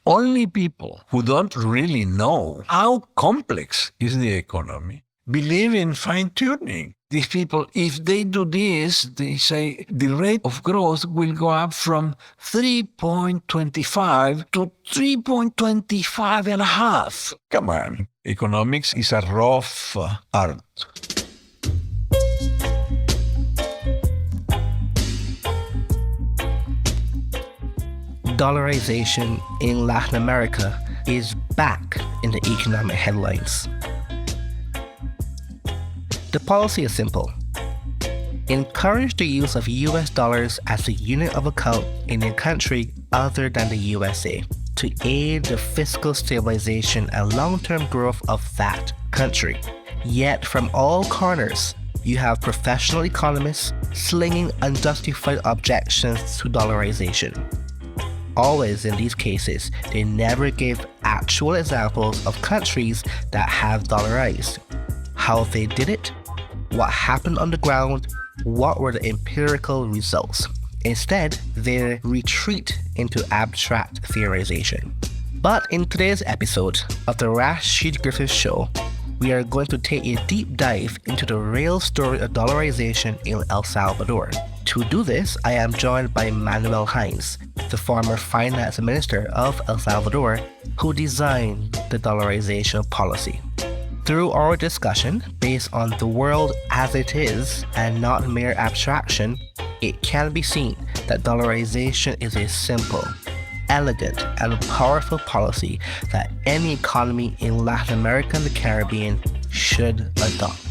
Only people who don't really know how complex is the economy believe in fine-tuning. These people, if they do this, they say the rate of growth will go up from 3.25 to 3.25 and a half. Come on. Economics is a rough art. Dollarization in Latin America is back in the economic headlines. The policy is simple. Encourage the use of US dollars as the unit of account in a country other than the USA to aid the fiscal stabilization and long-term growth of that country. Yet from all corners, you have professional economists slinging unjustified objections to dollarization. Always in these cases, they never give actual examples of countries that have dollarized. How they did it, what happened on the ground, what were the empirical results. Instead, they retreat into abstract theorization. But in today's episode of the Rashid Griffiths Show, we are going to take a deep dive into the real story of dollarization in El Salvador. To do this, I am joined by Manuel Hinds, the former finance minister of El Salvador, who designed the dollarization policy. Through our discussion, based on the world as it is and not mere abstraction, it can be seen that dollarization is a simple, elegant, and powerful policy that any economy in Latin America and the Caribbean should adopt.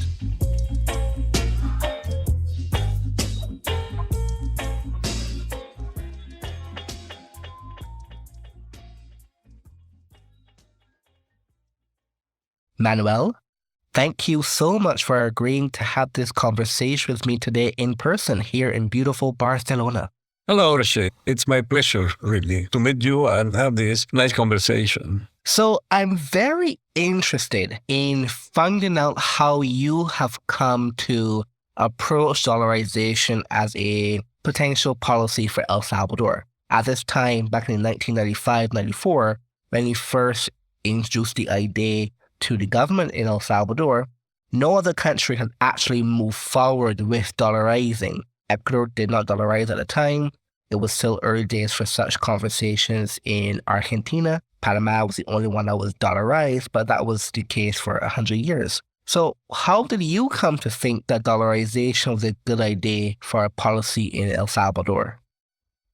Manuel, thank you so much for agreeing to have this conversation with me today in person here in beautiful Barcelona. Hello, Rashid. It's my pleasure, really, to meet you and have this nice conversation. So I'm very interested in finding out how you have come to approach dollarization as a potential policy for El Salvador. At this time, back in 1995-94, when you first introduced the idea to the government in El Salvador, no other country had actually moved forward with dollarizing. Ecuador did not dollarize at the time. It was still early days for such conversations in Argentina. Panama was the only one that was dollarized, but that was the case for 100 years. So how did you come to think that dollarization was a good idea for a policy in El Salvador?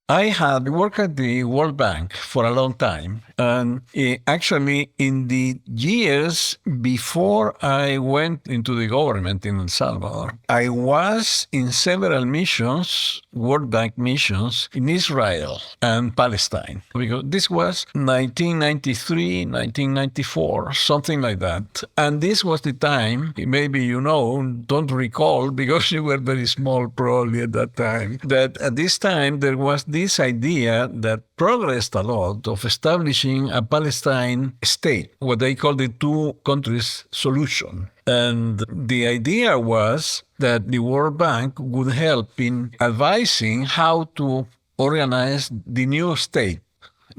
I had worked at the World Bank for a long time, and actually in the years before I went into the government in El Salvador, I was in several missions, World Bank missions, in Israel and Palestine, because this was 1993, 1994, something like that. And this was the time, maybe you know, don't recall, because you were very small probably at that time, that at this time there was this idea that progressed a lot of establishing a Palestine state, what they call the two countries solution. And the idea was that the World Bank would help in advising how to organize the new state,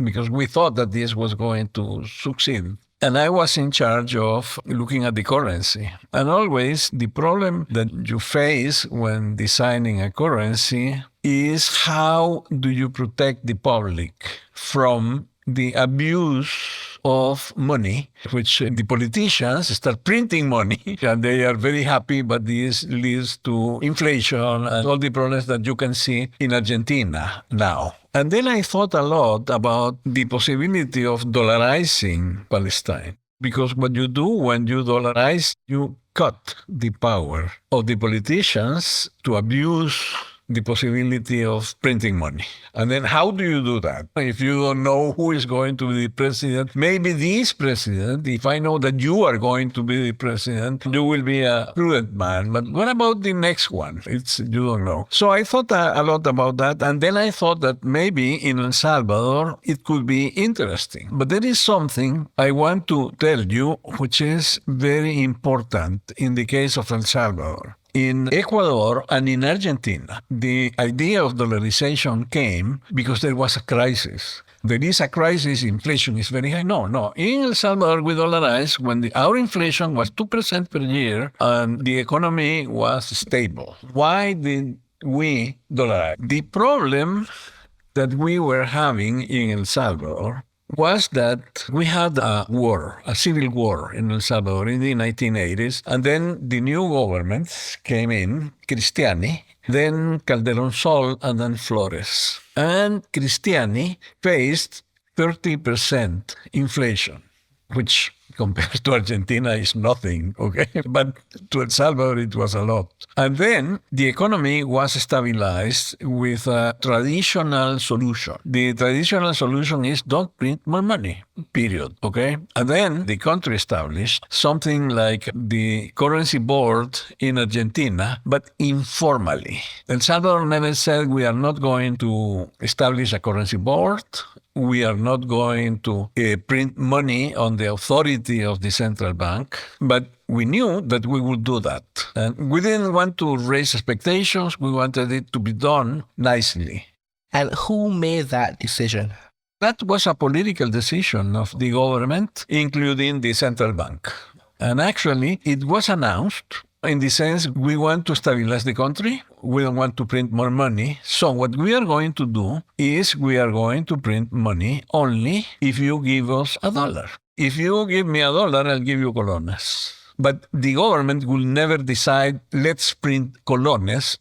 because we thought that this was going to succeed. And I was in charge of looking at the currency. And always the problem that you face when designing a currency is how do you protect the public from the abuse of money, which the politicians start printing money and they are very happy, but this leads to inflation and all the problems that you can see in Argentina now. And then I thought a lot about the possibility of dollarizing Palestine. Because what you do when you dollarize, you cut the power of the politicians to abuse the possibility of printing money. And then how do you do that? If you don't know who is going to be the president, maybe this president, if I know that you are going to be the president, you will be a prudent man. But what about the next one? You don't know. So I thought a lot about that. And then I thought that maybe in El Salvador, it could be interesting. But there is something I want to tell you, which is very important in the case of El Salvador. In Ecuador and in Argentina, the idea of dollarization came because there was a crisis. there is a crisis, inflation is very high. No. In El Salvador, we dollarized when our inflation was 2% per year and the economy was stable. Why did we dollarize? The problem that we were having in El Salvador was that we had a civil war in El Salvador in the 1980s, and then the new government came in, Cristiani, then Calderón Sol, and then Flores. And Cristiani faced 30% inflation, which compared to Argentina is nothing, okay? But to El Salvador, it was a lot. And then the economy was stabilized with a traditional solution. The traditional solution is don't print more money, period, okay? And then the country established something like the currency board in Argentina, but informally. El Salvador never said we are not going to establish a currency board. We are not going to print money on the authority of the central bank, but we knew that we would do that. And we didn't want to raise expectations. We wanted it to be done nicely. And who made that decision? That was a political decision of the government, including the central bank. And actually, it was announced in the sense we want to stabilize the country. We don't want to print more money. So what we are going to do is we are going to print money only if you give us $1. If you give me $1, I'll give you colones. But the government will never decide, let's print colones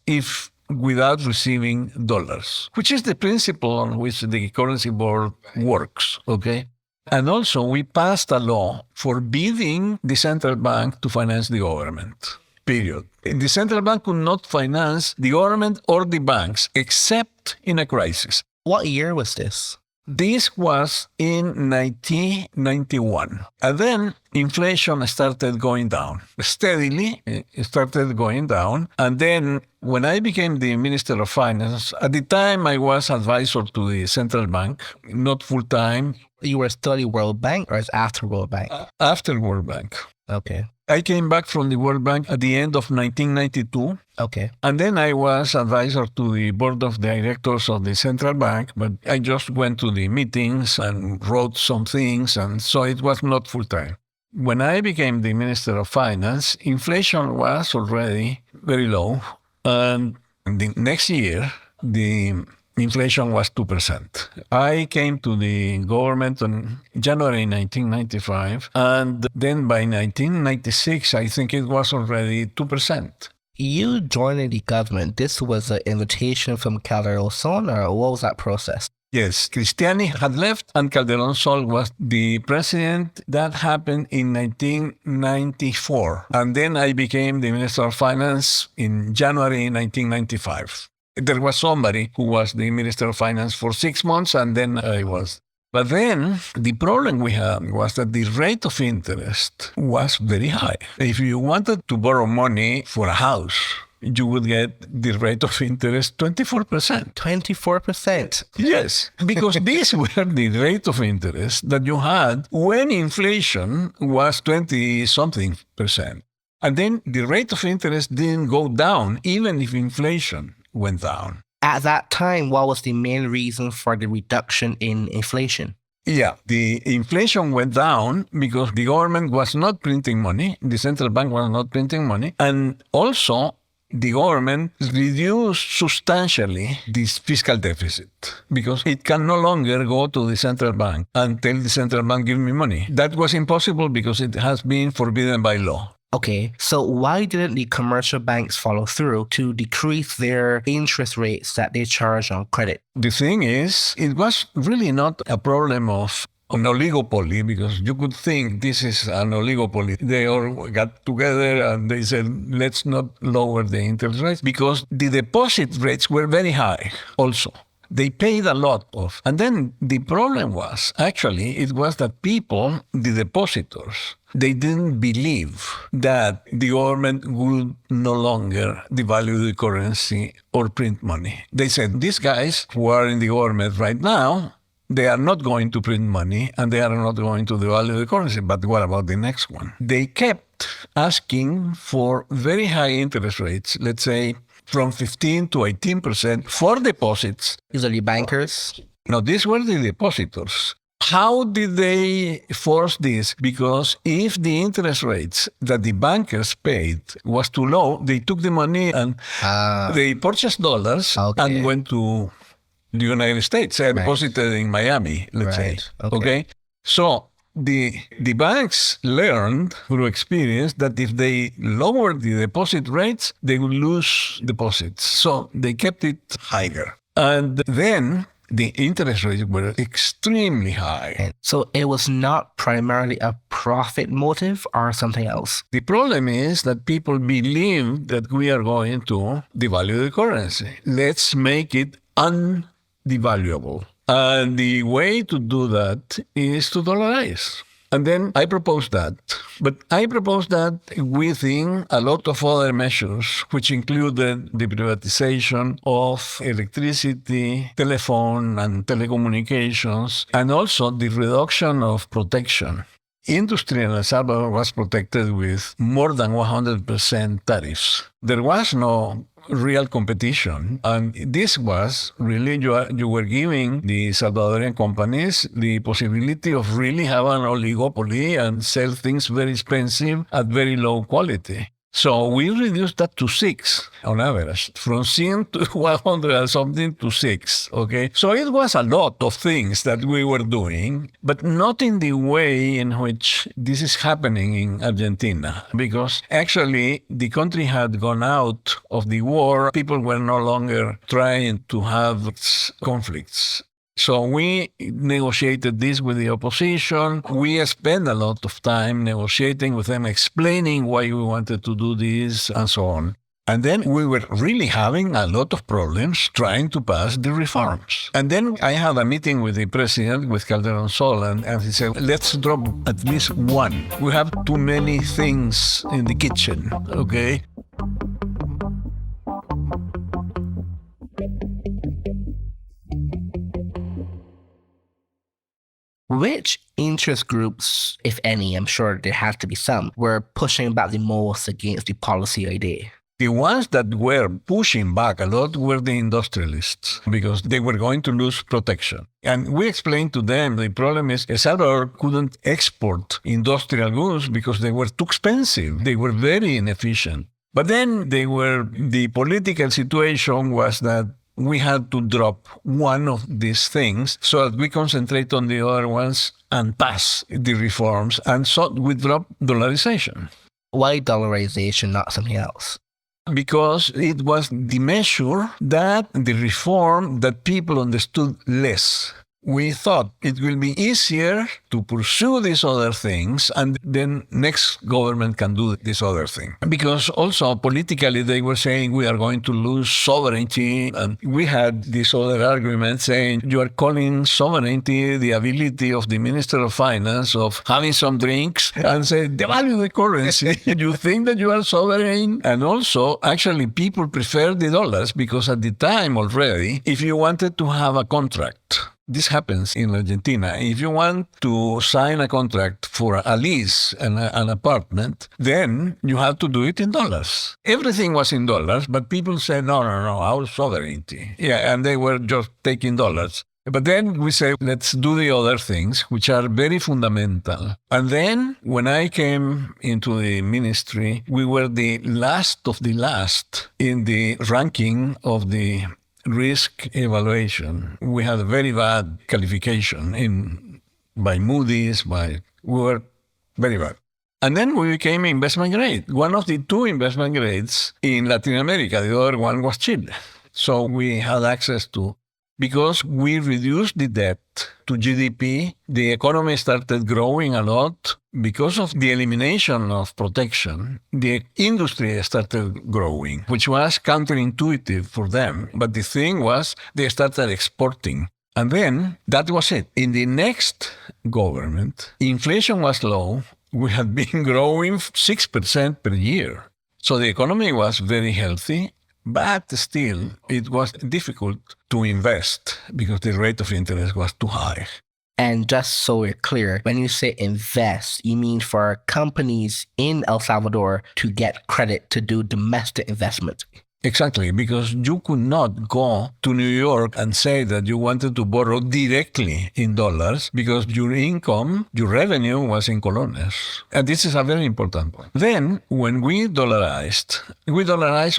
without receiving dollars, which is the principle on which the currency board works, okay? And also, we passed a law forbidding the central bank to finance the government. Period. The central bank could not finance the government or the banks except in a crisis. What year was this? This was in 1991. And then inflation started going down. Steadily, it started going down. And then when I became the Minister of Finance, at the time I was advisor to the central bank, not full-time. You were still at World Bank or after World Bank? After World Bank. Okay. I came back from the World Bank at the end of 1992. Okay. And then I was advisor to the board of directors of the central bank, but I just went to the meetings and wrote some things, and so it was not full-time. When I became the Minister of Finance, inflation was already very low, and the next year, the inflation was 2%. I came to the government in January 1995, and then by 1996, I think it was already 2%. You joining the government, this was an invitation from Calderón Sol, or what was that process? Yes, Cristiani had left and Calderón Sol was the president. That happened in 1994. And then I became the Minister of Finance in January 1995. There was somebody who was the Minister of Finance for 6 months, and then I was. But then the problem we had was that the rate of interest was very high. If you wanted to borrow money for a house, you would get the rate of interest 24%. 24%? Yes, because these were the rate of interest that you had when inflation was 20-something percent. And then the rate of interest didn't go down, even if inflation went down. At that time, what was the main reason for the reduction in inflation? Yeah, the inflation went down because the government was not printing money, the central bank was not printing money, and also the government reduced substantially this fiscal deficit because it can no longer go to the central bank and tell the central bank, give me money. That was impossible because it has been forbidden by law. Okay, so why didn't the commercial banks follow through to decrease their interest rates that they charge on credit? The thing is, it was really not a problem of an oligopoly, because you could think this is an oligopoly. They all got together and they said, let's not lower the interest rates, because the deposit rates were very high also. They paid a lot of. And then the problem was, actually, it was that people, the depositors, they didn't believe that the government would no longer devalue the currency or print money. They said, these guys who are in the government right now, they are not going to print money and they are not going to devalue the currency. But what about the next one? They kept asking for very high interest rates, let's say from 15 to 18% for deposits. Usually bankers? Now, these were the depositors. How did they force this? Because if the interest rates that the bankers paid was too low, they took the money and they purchased dollars and went to the United States. I deposited in Miami, let's say. Okay. So the banks learned through experience that if they lowered the deposit rates, they would lose deposits. So they kept it higher. And then the interest rates were extremely high. So it was not primarily a profit motive or something else? The problem is that people believe that we are going to devalue the currency. Let's make it undevaluable. And the way to do that is to dollarize. And then I proposed that. But I proposed that within a lot of other measures, which included the privatization of electricity, telephone, and telecommunications, and also the reduction of protection. Industry in El Salvador was protected with more than 100% tariffs. There was no real competition. And this was really, you were giving the Salvadorian companies the possibility of really having an oligopoly and sell things very expensive at very low quality. So we reduced that to 6 on average, from 100 to 100 and something to 6, okay? So it was a lot of things that we were doing, but not in the way in which this is happening in Argentina, because actually the country had gone out of the war. People were no longer trying to have conflicts. So we negotiated this with the opposition. We spent a lot of time negotiating with them, explaining why we wanted to do this and so on. And then we were really having a lot of problems trying to pass the reforms. And then I had a meeting with the president, with Calderon Sol, and he said, let's drop at least one. We have too many things in the kitchen, okay? Which interest groups, if any, I'm sure there has to be some, were pushing back the most against the policy idea? The ones that were pushing back a lot were the industrialists, because they were going to lose protection. And we explained to them the problem is El Salvador couldn't export industrial goods because they were too expensive. They were very inefficient. But then the political situation was that we had to drop one of these things so that we concentrate on the other ones and pass the reforms. And so we dropped dollarization. Why dollarization, not something else? Because it was the measure that the reform that people understood less. We thought it will be easier to pursue these other things, and then next government can do this other thing. Because also politically they were saying we are going to lose sovereignty, and we had this other argument saying you are calling sovereignty the ability of the Minister of Finance of having some drinks and say devalue the currency. You think that you are sovereign? And also, actually, people prefer the dollars because at the time already, if you wanted to have a contract, this happens in Argentina. If you want to sign a contract for a lease and an apartment, then you have to do it in dollars. Everything was in dollars, but people said, no, our sovereignty. Yeah, and they were just taking dollars. But then we say, let's do the other things, which are very fundamental. And then when I came into the ministry, we were the last of the last in the ranking of the risk evaluation. We had a very bad qualification by Moody's, we were very bad. And then we became investment grade. One of the 2 investment grades in Latin America, the other one was Chile. So we had access to, because we reduced the debt to GDP, the economy started growing a lot. Because of the elimination of protection, the industry started growing, which was counterintuitive for them. But the thing was, they started exporting. And then that was it. In the next government, inflation was low. We had been growing 6% per year. So the economy was very healthy. But still, it was difficult to invest because the rate of interest was too high. And just so we're clear, when you say invest, you mean for companies in El Salvador to get credit to do domestic investment? Exactly, because you could not go to New York and say that you wanted to borrow directly in dollars because your income, your revenue was in colones. And this is a very important point. Then, when we dollarized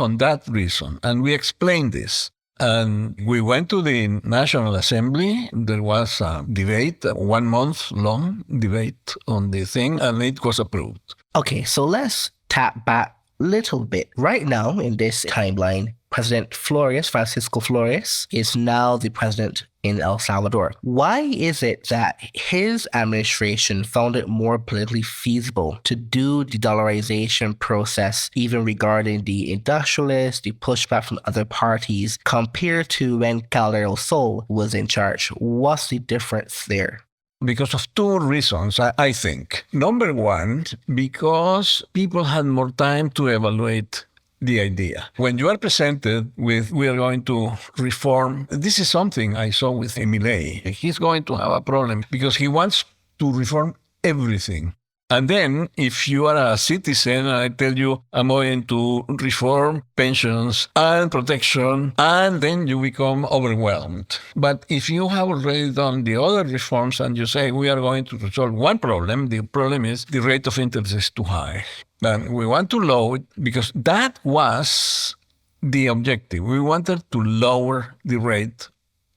on that reason, and we explained this. And we went to the National Assembly. There was a debate, a 1 month long debate on the thing, and it was approved. Okay, so let's tap back a little bit. Right now, in this timeline, President Francisco Flores, is now the president in El Salvador. Why is it that his administration found it more politically feasible to do the dollarization process, even regarding the industrialists, the pushback from other parties, compared to when Calderón Sol was in charge? What's the difference there? Because of two reasons, I think. Number one, because people had more time to evaluate the idea. When you are presented with, we are going to reform, this is something I saw with Milei. He's going to have a problem because he wants to reform everything. And then, if you are a citizen, I tell you, I'm going to reform pensions and protection, and then you become overwhelmed. But if you have already done the other reforms and you say, we are going to resolve one problem, the problem is the rate of interest is too high. And we want to lower it because that was the objective. We wanted to lower the rate.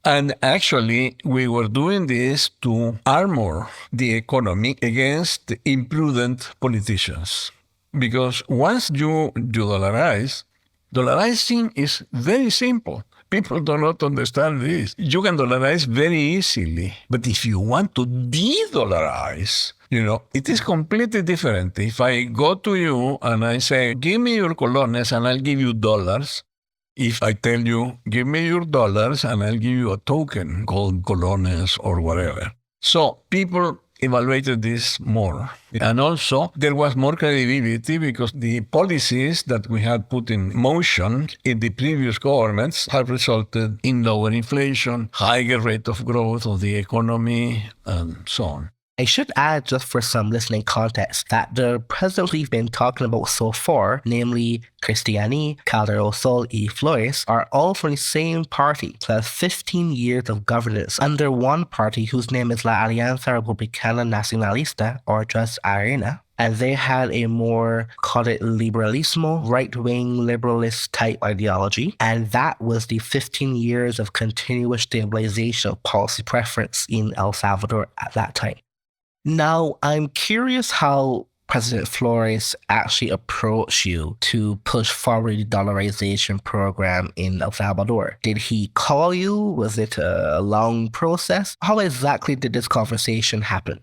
And actually, we were doing this to armor the economy against imprudent politicians. Because once you dollarize, dollarizing is very simple. People do not understand this. You can dollarize very easily. But if you want to de-dollarize, it is completely different. If I go to you and I say, give me your colones and I'll give you dollars. If I tell you, give me your dollars and I'll give you a token called colones or whatever. So people evaluated this more. And also, there was more credibility because the policies that we had put in motion in the previous governments have resulted in lower inflation, higher rate of growth of the economy, and so on. I should add, just for some listening context, that the presidents we've been talking about so far, namely Cristiani, Calderón Sol, y Flores, are all from the same party, plus 15 years of governance under one party whose name is La Alianza Republicana Nacionalista, or just ARENA. And they had a more, call it liberalismo, right-wing liberalist type ideology. And that was the 15 years of continuous stabilization of policy preference in El Salvador at that time. Now, I'm curious how President Flores actually approached you to push forward the dollarization program in El Salvador. Did he call you? Was it a long process? How exactly did this conversation happen?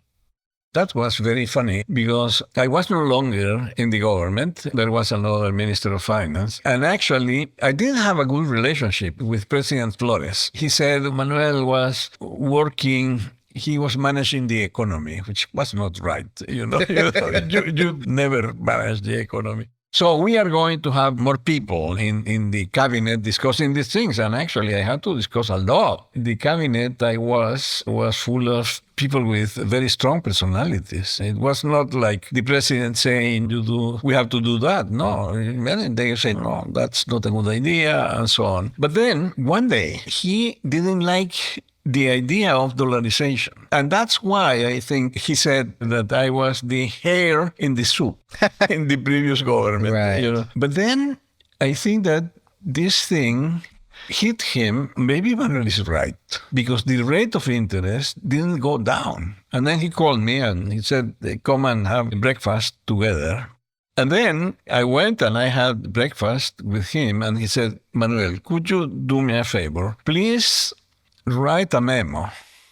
That was very funny because I was no longer in the government. There was another Minister of Finance. And actually, I didn't have a good relationship with President Flores. He said Manuel was working. He was managing the economy, which was not right. You never manage the economy. So we are going to have more people in the cabinet discussing these things. And actually, I had to discuss a lot. The cabinet I was full of people with very strong personalities. It was not like the president saying, we have to do that. No, they say, no, that's not a good idea, and so on. But then one day, he didn't like the idea of dollarization. And that's why I think he said that I was the hair in the soup in the previous government. Right. But then I think that this thing hit him. Maybe Manuel is right, because the rate of interest didn't go down. And then he called me and he said, come and have breakfast together. And then I went and I had breakfast with him, and he said, Manuel, could you do me a favor? Please write a memo.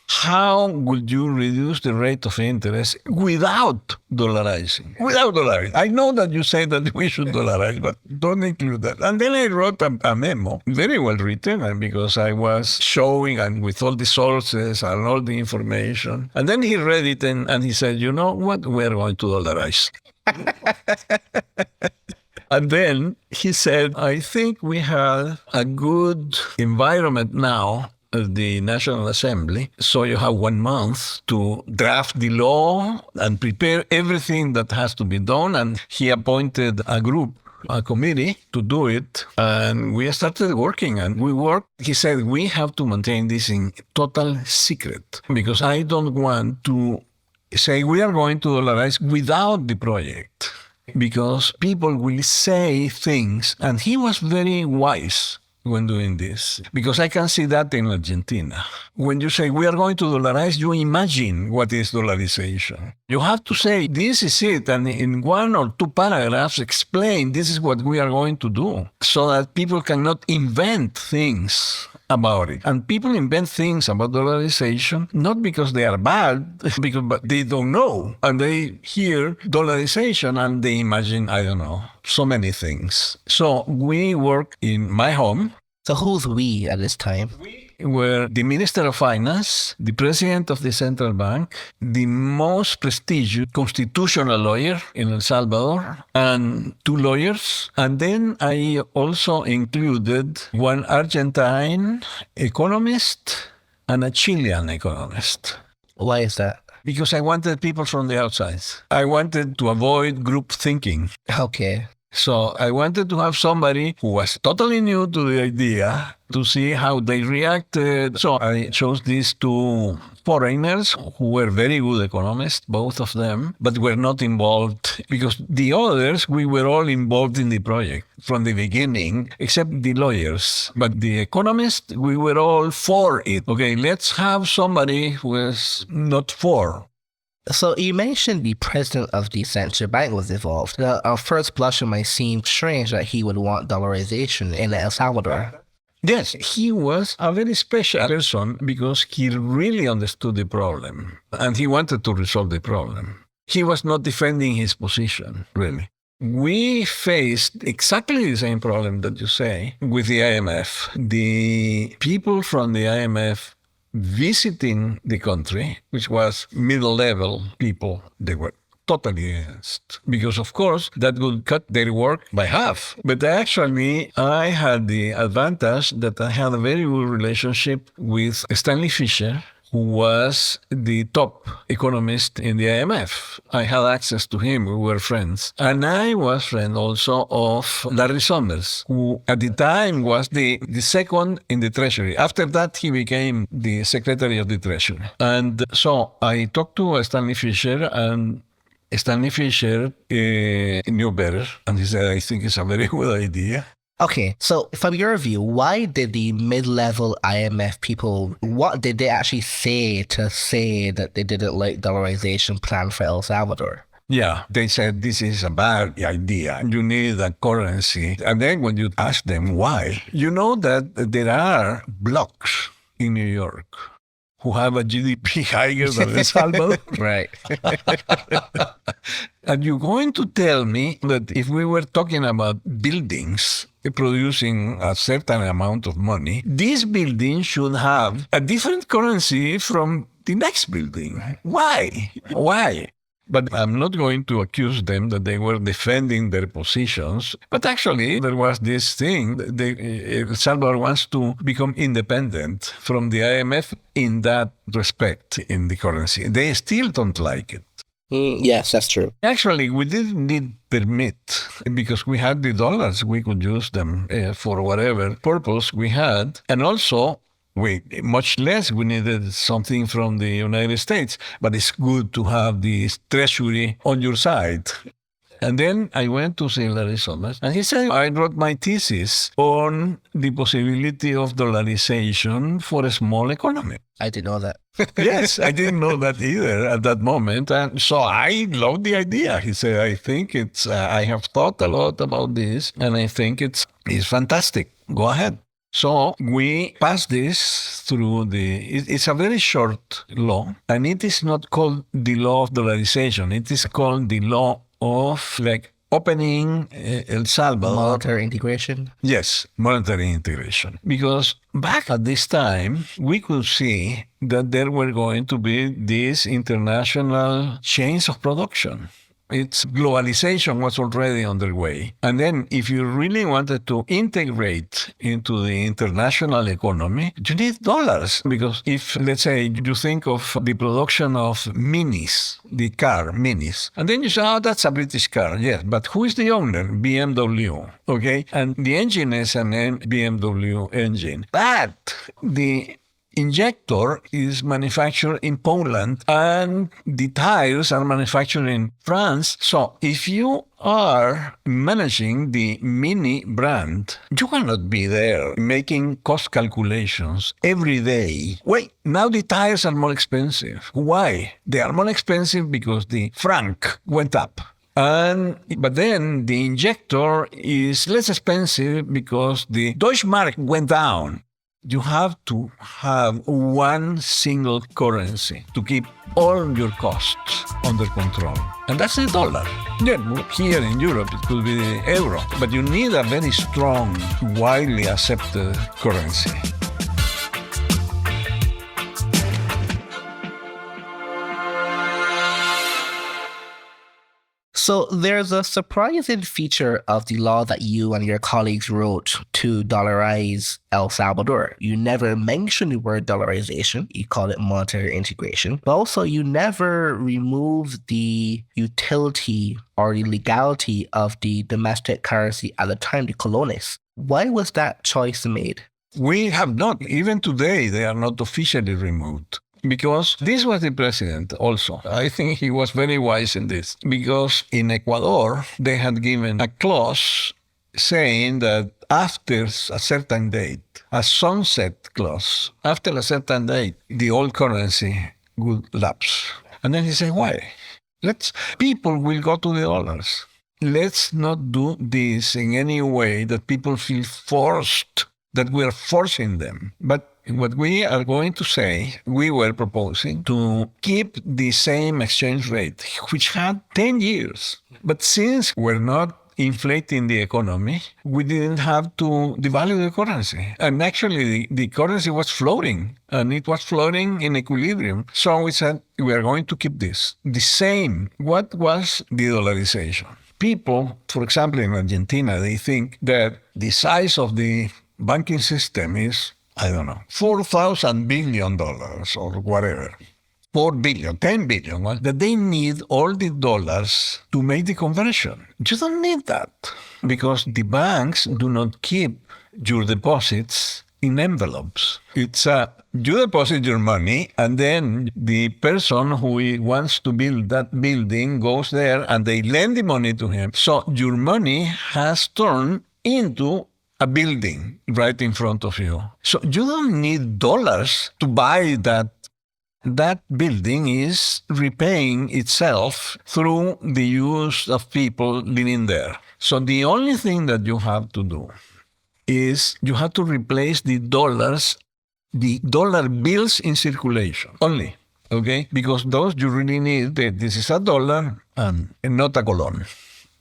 How would you reduce the rate of interest without dollarizing? Without dollarizing. I know that you say that we should dollarize, but don't include that. And then I wrote a memo, very well written, and because I was showing and with all the sources and all the information. And then he read it and he said, you know what? We're going to dollarize. And then he said, I think we have a good environment now at the National Assembly, so you have 1 month to draft the law and prepare everything that has to be done. And he appointed a group a committee to do it, and we started working, and we worked. He said, we have to maintain this in total secret because I don't want to say we are going to dollarize without the project because people will say things. And he was very wise when doing this, because I can see that in Argentina. When you say we are going to dollarize, you imagine what is dollarization. You have to say, this is it, and in 1 or 2 paragraphs explain this is what we are going to do, so that people cannot invent things about it. And people invent things about dollarization, not because they are bad, because they don't know. And they hear dollarization and they imagine, I don't know, so many things. So we work in my home. So who's we at this time? Were the Minister of Finance, the President of the Central Bank, the most prestigious constitutional lawyer in El Salvador, and 2 lawyers. And then I also included 1 Argentine economist and a Chilean economist. Why is that? Because I wanted people from the outside. I wanted to avoid group thinking. Okay. So I wanted to have somebody who was totally new to the idea to see how they reacted. So I chose these 2 foreigners who were very good economists, both of them, but were not involved because the others, we were all involved in the project from the beginning, except the lawyers. But the economists, we were all for it. Okay, let's have somebody who is not for. So you mentioned the president of the central bank was involved. Now, at first blush, it might seem strange that he would want dollarization in El Salvador. Yes, he was a very special person because he really understood the problem and he wanted to resolve the problem. He was not defending his position, really. We faced exactly the same problem that you say with the IMF. The people from the IMF visiting the country, which was middle-level people, they were totally against. Because, of course, that would cut their work by half. But actually, I had the advantage that I had a very good relationship with Stanley Fischer, who was the top economist in the IMF. I had access to him. We were friends. And I was friend also of Larry Summers, who at the time was the second in the Treasury. After that, he became the Secretary of the Treasury. And so I talked to Stanley Fischer, and Stanley Fischer knew better. And he said, I think it's a very good idea. Okay, so from your view, why did the mid-level IMF people, what did they actually say to say that they didn't like dollarization plan for El Salvador? Yeah, they said this is a bad idea. You need a currency. And then when you ask them why, you know that there are blocks in New York who have a GDP higher than El Salvador. Right. And you're going to tell me that if we were talking about buildings producing a certain amount of money, this building should have a different currency from the next building. Why? Why? But I'm not going to accuse them that they were defending their positions. But actually, there was this thing. El Salvador wants to become independent from the IMF in that respect in the currency. They still don't like it. Yes, that's true. Actually, we didn't need permit because we had the dollars. We could use them for whatever purpose we had. And also, much less we needed something from the United States. But it's good to have the treasury on your side. And then I went to see Larry Summers, and he said, I wrote my thesis on the possibility of dollarization for a small economy. I didn't know that. Yes, I didn't know that either at that moment. And so I loved the idea. He said, I think I have thought a lot about this, and I think it's fantastic. Go ahead. So we passed this through it's a very short law, and it is not called the law of dollarization. It is called the law of opening El Salvador. Monetary integration? Yes, monetary integration. Because back at this time, we could see that there were going to be these international chains of production. Its globalization was already underway. And then if you really wanted to integrate into the international economy, you need dollars. Because if, let's say, you think of the production of minis, the car minis, and then you say, oh, that's a British car. Yes, but who is the owner? BMW. Okay? And the engine is an BMW engine. But the injector is manufactured in Poland and the tires are manufactured in France. So if you are managing the Mini brand, you cannot be there making cost calculations every day. Wait, now the tires are more expensive. Why? They are more expensive because the franc went up. But then the injector is less expensive because the Deutschmark went down. You have to have one single currency to keep all your costs under control. And that's the dollar. Yeah, here in Europe, it could be the euro. But you need a very strong, widely accepted currency. So there's a surprising feature of the law that you and your colleagues wrote to dollarize El Salvador. You never mention the word dollarization. You call it monetary integration. But also you never remove the utility or the legality of the domestic currency at the time, the colones. Why was that choice made? We have not. Even today, they are not officially removed. Because this was the president also. I think he was very wise in this. Because in Ecuador, they had given a clause saying that after a certain date, a sunset clause, after a certain date, the old currency would lapse. And then he said, why? People will go to the dollars. Let's not do this in any way that people feel forced, that we are forcing them. But what we are going to say, we were proposing to keep the same exchange rate, which had 10 years. But since we're not inflating the economy, we didn't have to devalue the currency. And actually, the currency was floating, and it was floating in equilibrium. So we said, we are going to keep this. The same. What was the dollarization? People, for example, in Argentina, they think that the size of the banking system is, I don't know, $4,000 billion or whatever. 4 billion, 10 billion, that they need all the dollars to make the conversion. You don't need that because the banks do not keep your deposits in envelopes. It's you deposit your money and then the person who wants to build that building goes there and they lend the money to him. So your money has turned into a building right in front of you. So you don't need dollars to buy that. That building is repaying itself through the use of people living there. So the only thing that you have to do is you have to replace the dollars, the dollar bills in circulation only, okay? Because those you really need, this is a dollar and not a colon.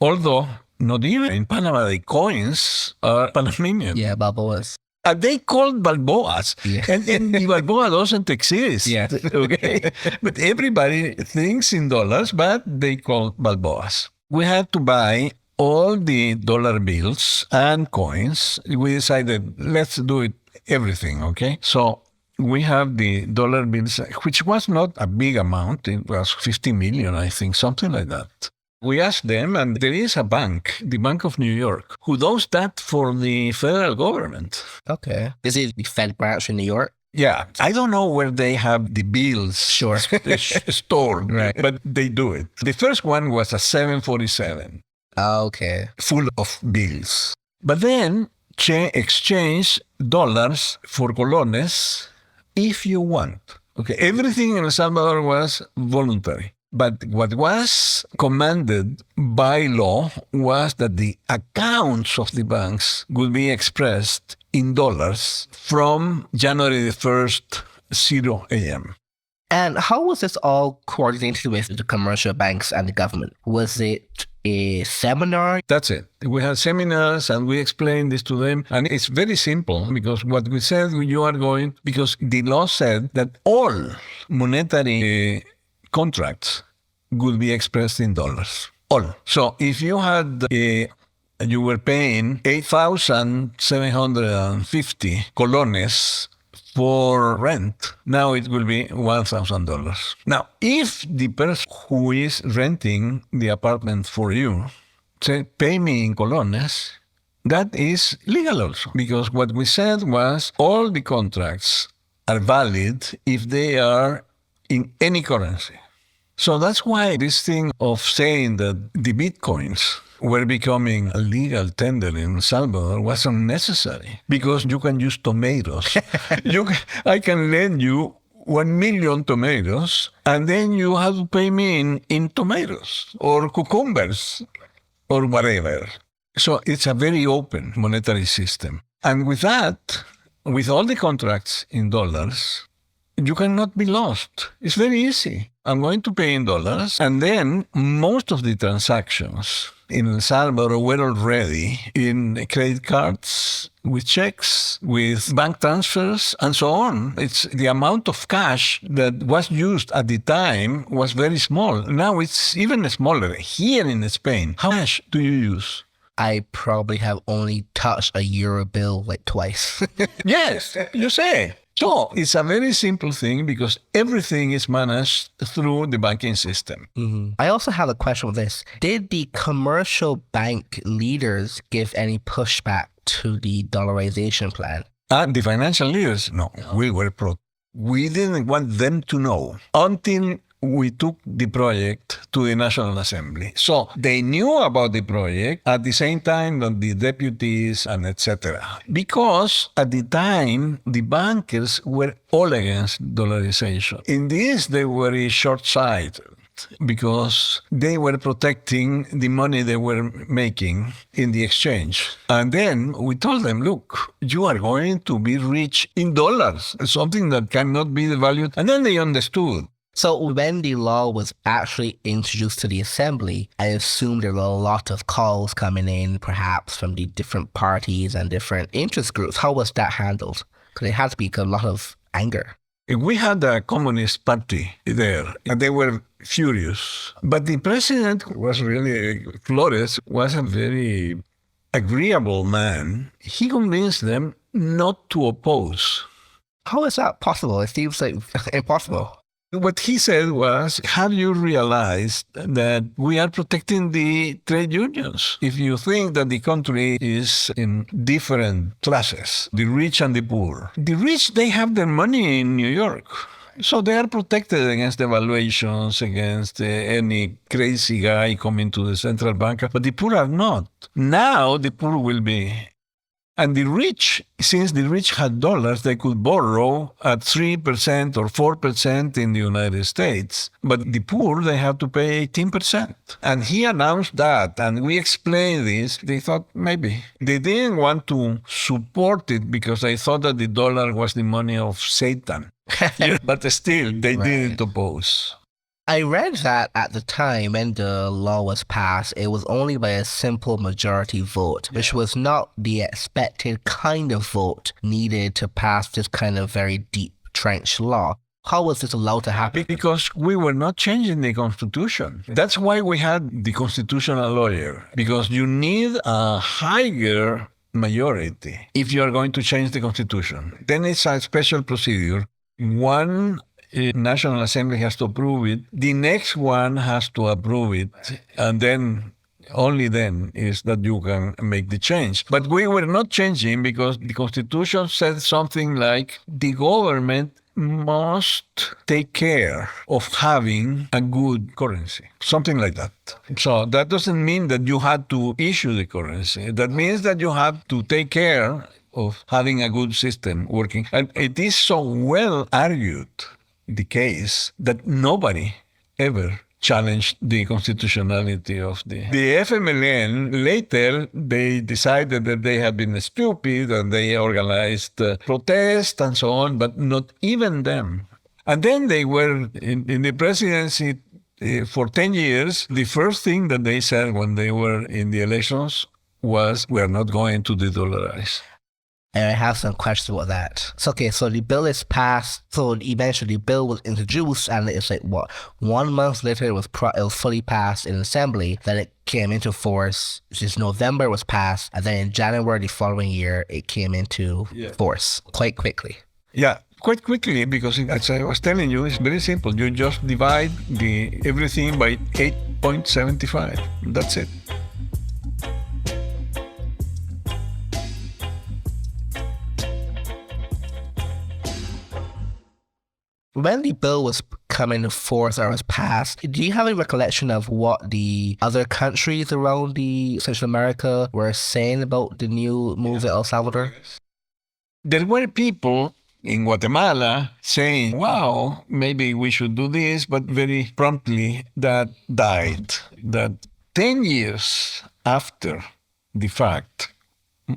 Although, not even in Panama, the coins are Panamanian. Yeah, Balboas. Are they called Balboas? Yeah. And the Balboa doesn't exist. Yeah. Okay? But everybody thinks in dollars, but they call Balboas. We had to buy all the dollar bills and coins. We decided, let's do it, everything, okay? So we have the dollar bills, which was not a big amount. It was 50 million, I think, something like that. We asked them, and there is a bank, the Bank of New York, who does that for the federal government. Okay. Is it the Fed branch in New York? Yeah. I don't know where they have the bills stored, Right. But they do it. The first one was a 747. Okay. Full of bills. But then exchange dollars for colones if you want. Okay. Everything in El Salvador was voluntary. But what was commanded by law was that the accounts of the banks would be expressed in dollars from January the 1st, 0 a.m. And how was this all coordinated with the commercial banks and the government? Was it a seminar? That's it. We had seminars and we explained this to them. And it's very simple because what we said, because the law said that all monetary contracts would be expressed in dollars. all. So if you had you were paying 8,750 colones for rent, now it will be $1,000. Now, if the person who is renting the apartment for you say, pay me in colones, that is legal also. Because what we said was all the contracts are valid if they are in any currency. So that's why this thing of saying that the bitcoins were becoming a legal tender in El Salvador was unnecessary, because you can use tomatoes. I can lend you 1 million tomatoes, and then you have to pay me in tomatoes or cucumbers or whatever. So it's a very open monetary system. And with that, with all the contracts in dollars, you cannot be lost. It's very easy. I'm going to pay in dollars. And then most of the transactions in El Salvador were already in credit cards, with checks, with bank transfers, and so on. It's the amount of cash that was used at the time was very small. Now it's even smaller. Here in Spain, how much do you use? I probably have only touched a euro bill like twice. Yes, you say. So it's a very simple thing, because everything is managed through the banking system. Mm-hmm. I also have a question with this. Did the commercial bank leaders give any pushback to the dollarization plan? The financial leaders? No, we were pro. We didn't want them to know until we took the project to the National Assembly. So they knew about the project at the same time that the deputies and etc. Because at the time, the bankers were all against dollarization. In this, they were very short-sighted, because they were protecting the money they were making in the exchange. And then we told them, look, you are going to be rich in dollars, something that cannot be devalued. And then they understood. So when the law was actually introduced to the assembly, I assume there were a lot of calls coming in, perhaps from the different parties and different interest groups. How was that handled? Because it had to be a lot of anger. We had a communist party there, and they were furious. But the president was really, Flores was a very agreeable man. He convinced them not to oppose. How is that possible? It seems like impossible. What he said was, have you realized that we are protecting the trade unions? If you think that the country is in different classes, the rich and the poor, the rich, they have their money in New York. So they are protected against devaluations, against any crazy guy coming to the central bank. But the poor are not. Now the poor will be. And the rich, since the rich had dollars, they could borrow at 3% or 4% in the United States. But the poor, they have to pay 18%. And he announced that, and we explained this. They thought maybe. They didn't want to support it because they thought that the dollar was the money of Satan. But still, they didn't oppose. I read that at the time when the law was passed, it was only by a simple majority vote, which was not the expected kind of vote needed to pass this kind of very deep, trenched law. How was this allowed to happen? Because we were not changing the Constitution. That's why we had the constitutional lawyer, because you need a higher majority if you are going to change the Constitution. Then it's a special procedure. One National Assembly has to approve it. The next one has to approve it. And then, only then, is that you can make the change. But we were not changing because the Constitution said something like the government must take care of having a good currency. Something like that. So that doesn't mean that you had to issue the currency. That means that you have to take care of having a good system working. And it is so well argued, the case, that nobody ever challenged the constitutionality of the FMLN. Later, they decided that they had been stupid and they organized protests and so on, but not even them. And then they were in the presidency for 10 years. The first thing that they said when they were in the elections was, we are not going to de-dollarize. And I have some questions about that. So, okay, so the bill is passed. So eventually the bill was introduced, and it's like, what, 1 month later it was fully passed in assembly. Then it came into force. Just November was passed, and then in January the following year it came into force quite quickly. Yeah, quite quickly, because as I was telling you, it's very simple. You just divide everything by 8.75. That's it. When the bill was coming into force or was passed, do you have a recollection of what the other countries around the Central America were saying about the new move in El Salvador? There were people in Guatemala saying, wow, maybe we should do this, but very promptly that died. That 10 years after the fact,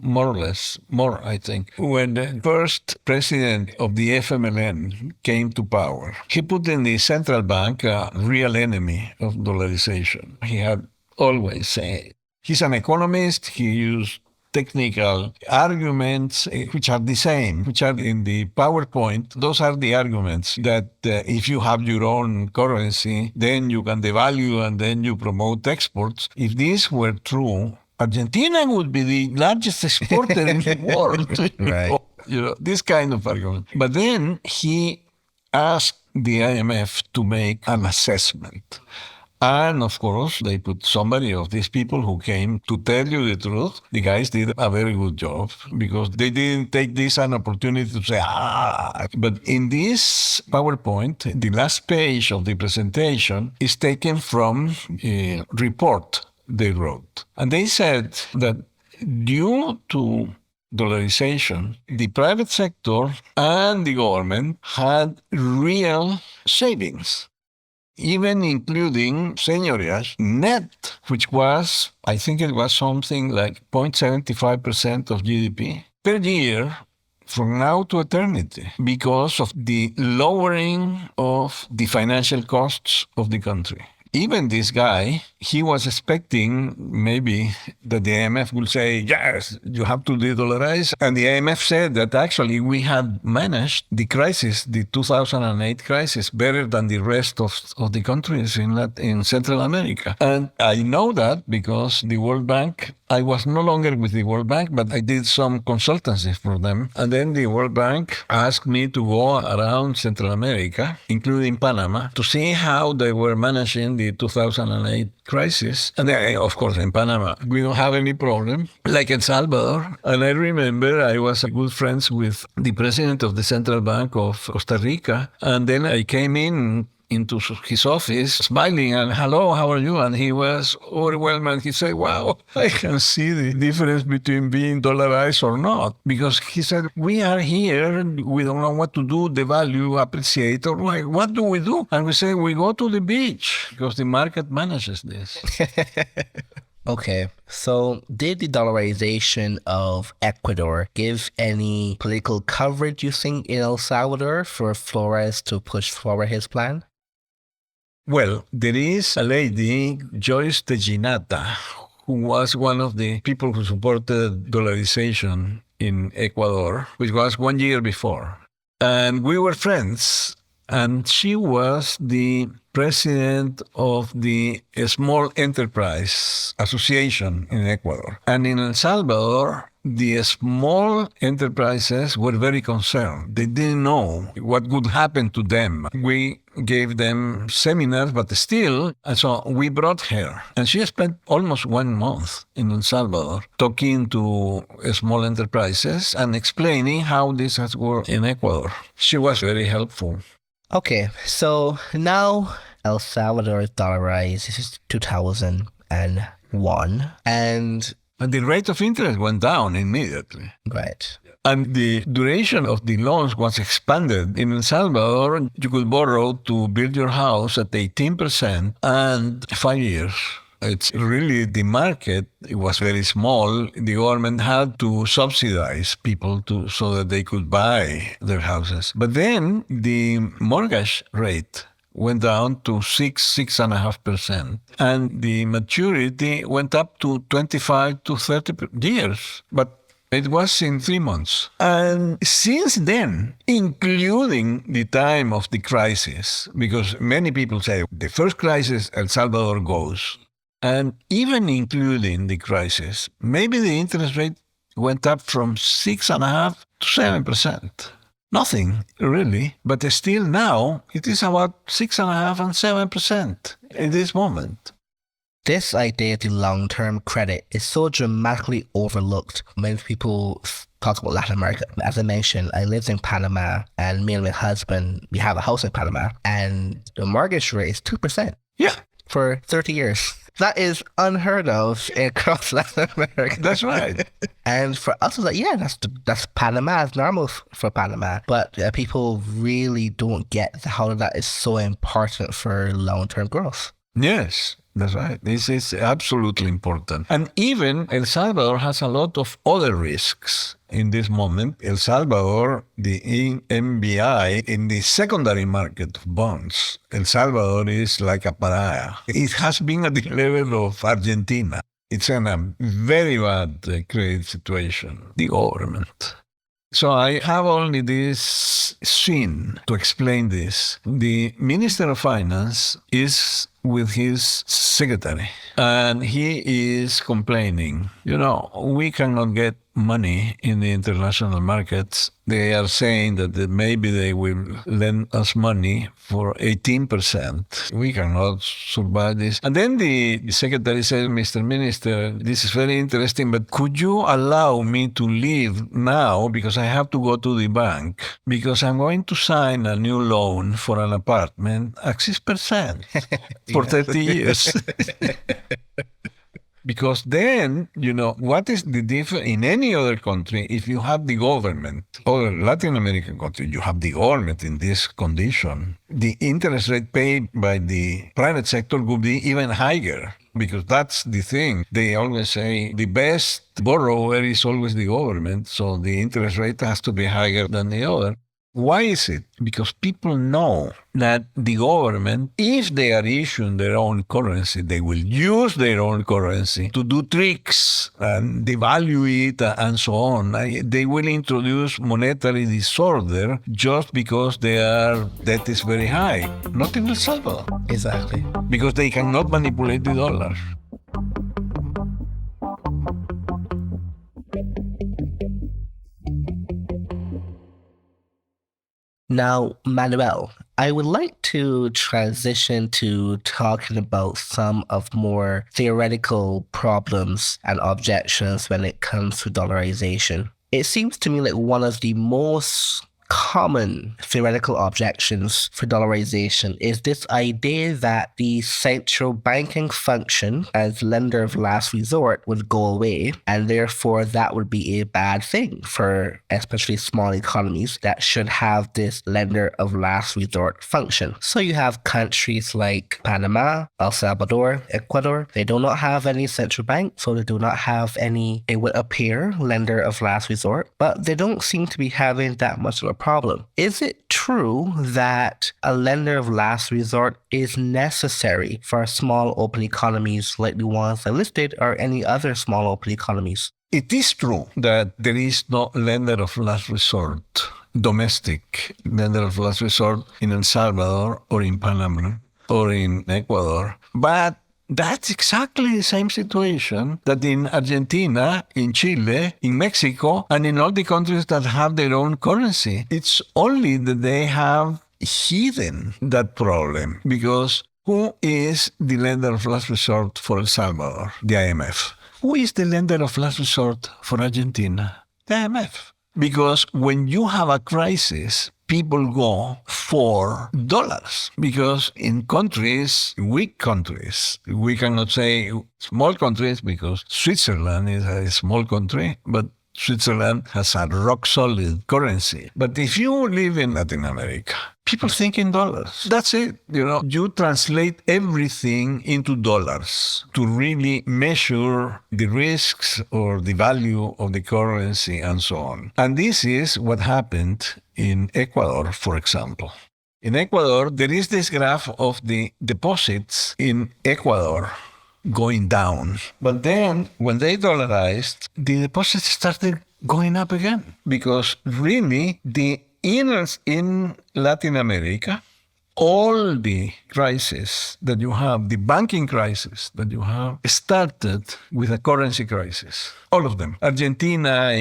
more or less, I think, when the first president of the FMLN came to power, he put in the central bank a real enemy of dollarization. He had always said, he's an economist, he used technical arguments, which are the same, which are in the PowerPoint. Those are the arguments that if you have your own currency, then you can devalue and then you promote exports. If this were true, Argentina would be the largest exporter in the world. Right. This kind of argument. But then he asked the IMF to make an assessment. And of course, they put somebody of these people who came to tell you the truth. The guys did a very good job because they didn't take this an opportunity to say, But in this PowerPoint, the last page of the presentation is taken from a report they wrote. And they said that due to dollarization, the private sector and the government had real savings, even including señorías net, which was, I think it was something like 0.75% of GDP per year from now to eternity because of the lowering of the financial costs of the country. Even this guy, he was expecting maybe that the IMF will say, yes, you have to de-dollarize. And the IMF said that actually we had managed the crisis, the 2008 crisis, better than the rest of the countries in Central America. And I know that because the World Bank, I was no longer with the World Bank, but I did some consultancy for them. And then the World Bank asked me to go around Central America, including Panama, to see how they were managing the 2008 crisis. And then, of course, in Panama, we don't have any problem, like in Salvador. And I remember I was good friends with the president of the Central Bank of Costa Rica. And then I came into his office smiling and, hello, how are you? And he was overwhelmed and he said, wow, I can see the difference between being dollarized or not. Because he said, we are here, we don't know what to do, devalue, appreciate, or like, what do we do? And we say, we go to the beach because the market manages this. Okay, so did the dollarization of Ecuador give any political coverage, you think, in El Salvador for Flores to push forward his plan? Well, there is a lady, Joyce Teginata, who was one of the people who supported dollarization in Ecuador, which was 1 year before. And we were friends, and she was the president of the Small Enterprise Association in Ecuador. And in El Salvador, the small enterprises were very concerned. They didn't know what would happen to them. We gave them seminars, but still, and so we brought her. And she spent almost 1 month in El Salvador talking to small enterprises and explaining how this has worked in Ecuador. She was very helpful. Okay, so now El Salvador is dollarized. This is 2001. And the rate of interest went down immediately. Right. And the duration of the loans was expanded. In El Salvador, you could borrow to build your house at 18% and 5 years. It's really the market. It was very small. The government had to subsidize people so that they could buy their houses. But then the mortgage rate went down to 6.5%. And the maturity went up to 25 to 30 years. But It was in 3 months. And since then, including the time of the crisis, because many people say the first crisis, El Salvador goes, and even including the crisis, maybe the interest rate went up from 6.5% to 7%. Nothing, really. But still now, it is about 6.5% and 7% in this moment. This idea of the long-term credit is so dramatically overlooked when people talk about Latin America. As I mentioned, I lived in Panama, and me and my husband, we have a house in Panama, and the mortgage rate is 2%. Yeah. For 30 years. That is unheard of across Latin America. That's right. And for us, it's like, yeah, that's Panama. It's normal for Panama. But people really don't get how that is so important for long-term growth. Yes, that's right. This is absolutely important. And even El Salvador has a lot of other risks in this moment. El Salvador, the MBI, in the secondary market of bonds, El Salvador is like a pariah. It has been at the level of Argentina. It's in a very bad credit situation, the government. So I have only this scene to explain this. The Minister of Finance is with his secretary, and he is complaining, we cannot get money in the international markets. They are saying that maybe they will lend us money for 18%. We cannot survive this. And then the secretary said, Mr. Minister, this is very interesting, but could you allow me to leave now because I have to go to the bank because I'm going to sign a new loan for an apartment at 6% for 30 years. Because then, what is the difference in any other country if you have the government, or Latin American country, you have the government in this condition, the interest rate paid by the private sector would be even higher. Because that's the thing. They always say the best borrower is always the government, so the interest rate has to be higher than the other. Why is it? Because people know that the government, if they are issuing their own currency, they will use their own currency to do tricks and devalue it and so on. They will introduce monetary disorder just because their debt is very high. Not in El Salvador. Exactly. Because they cannot manipulate the dollar. Now, Manuel, I would like to transition to talking about some of more theoretical problems and objections when it comes to dollarization. It seems to me like one of the most common theoretical objections for dollarization is this idea that the central banking function as lender of last resort would go away, and therefore that would be a bad thing for especially small economies that should have this lender of last resort function. So you have countries like Panama, El Salvador, Ecuador. They do not have any central bank, so they do not have any, it would appear, lender of last resort, but they don't seem to be having that much of a problem. Is it true that a lender of last resort is necessary for small open economies like the ones I listed or any other small open economies? It is true that there is no lender of last resort, domestic lender of last resort in El Salvador or in Panama or in Ecuador, but that's exactly the same situation that in Argentina, in Chile, in Mexico, and in all the countries that have their own currency. It's only that they have hidden that problem, because who is the lender of last resort for El Salvador? The IMF. Who is the lender of last resort for Argentina? The IMF. Because when you have a crisis, people go for dollars. Because in countries, weak countries, we cannot say small countries because Switzerland is a small country, but Switzerland has a rock-solid currency. But if you live in Latin America, people think in dollars. That's it. You translate everything into dollars to really measure the risks or the value of the currency and so on. And this is what happened in Ecuador, for example. In Ecuador, there is this graph of the deposits in Ecuador going down. But then, when they dollarized, the deposits started going up again. Because really, the inners in Latin America, all the crisis that you have, the banking crisis that you have, started with a currency crisis. All of them. Argentina,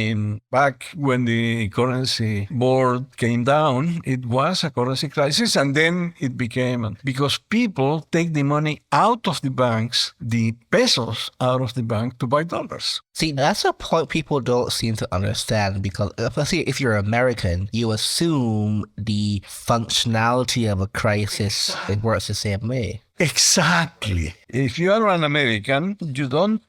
back when the currency board came down, it was a currency crisis, and then it became, because people take the money out of the banks, the pesos out of the bank to buy dollars. See, that's a point people don't seem to understand, because especially if you're American, you assume the functionality of a crisis, it works the same way. Exactly. If you are an American, you don't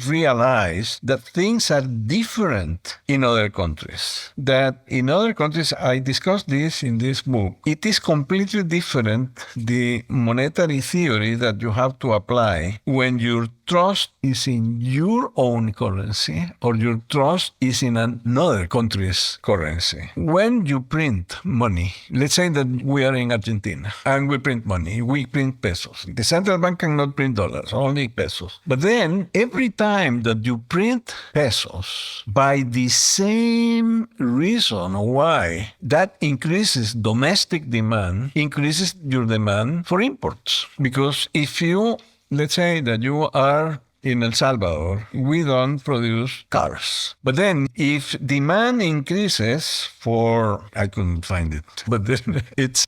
realize that things are different in other countries. That in other countries, I discussed this in this book, it is completely different, the monetary theory that you have to apply when your trust is in your own currency or your trust is in another country's currency. When you print money, let's say that we are in Argentina and we print money, we print pesos. The central bank cannot print dollars, only pesos. But then every time that you print pesos, by the same reason why that increases domestic demand, increases your demand for imports. Because if you, let's say that you are in El Salvador, we don't produce cars. But then if demand increases for, I couldn't find it, but then it's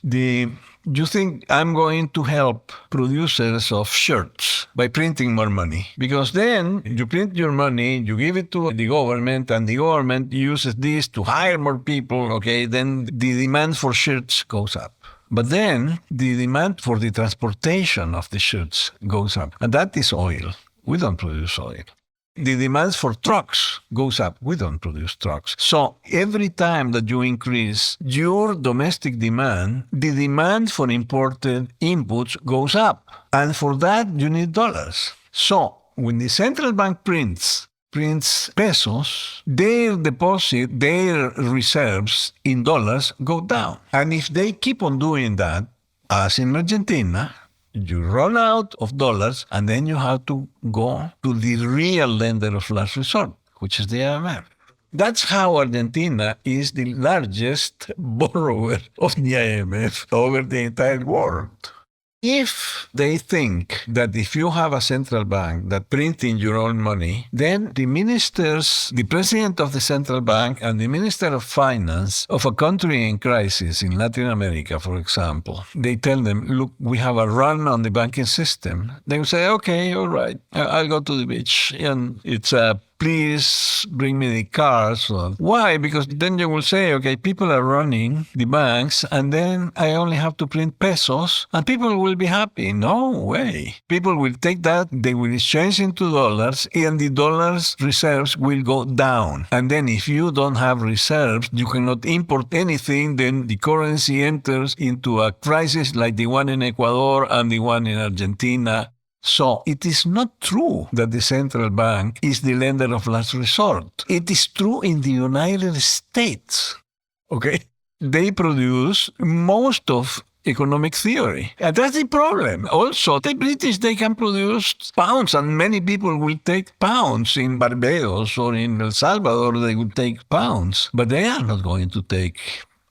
you think I'm going to help producers of shirts by printing more money. Because then you print your money, you give it to the government, and the government uses this to hire more people, okay? Then the demand for shirts goes up. But then the demand for the transportation of the shirts goes up. And that is oil. We don't produce oil. The demand for trucks goes up. We don't produce trucks. So every time that you increase your domestic demand, the demand for imported inputs goes up. And for that, you need dollars. So when the central bank prints pesos, their deposit, their reserves in dollars go down. And if they keep on doing that, as in Argentina, you run out of dollars, and then you have to go to the real lender of last resort, which is the IMF. That's how Argentina is the largest borrower of the IMF over the entire world. If they think that if you have a central bank that printing your own money, then the ministers, the president of the central bank and the minister of finance of a country in crisis in Latin America, for example, they tell them, look, we have a run on the banking system. They will say, okay, all right, I'll go to the beach. And it's please bring me the cars. Why? Because then you will say, okay, people are running the banks, and then I only have to print pesos, and people will be happy. No way. People will take that, they will exchange into dollars, and the dollars reserves will go down. And then if you don't have reserves, you cannot import anything, then the currency enters into a crisis like the one in Ecuador and the one in Argentina. So it is not true that the central bank is the lender of last resort. It is true in the United States. Okay? They produce most of economic theory. And that's the problem. Also, the British, they can produce pounds, and many people will take pounds in Barbados or in El Salvador, they will take pounds. But they are not going to take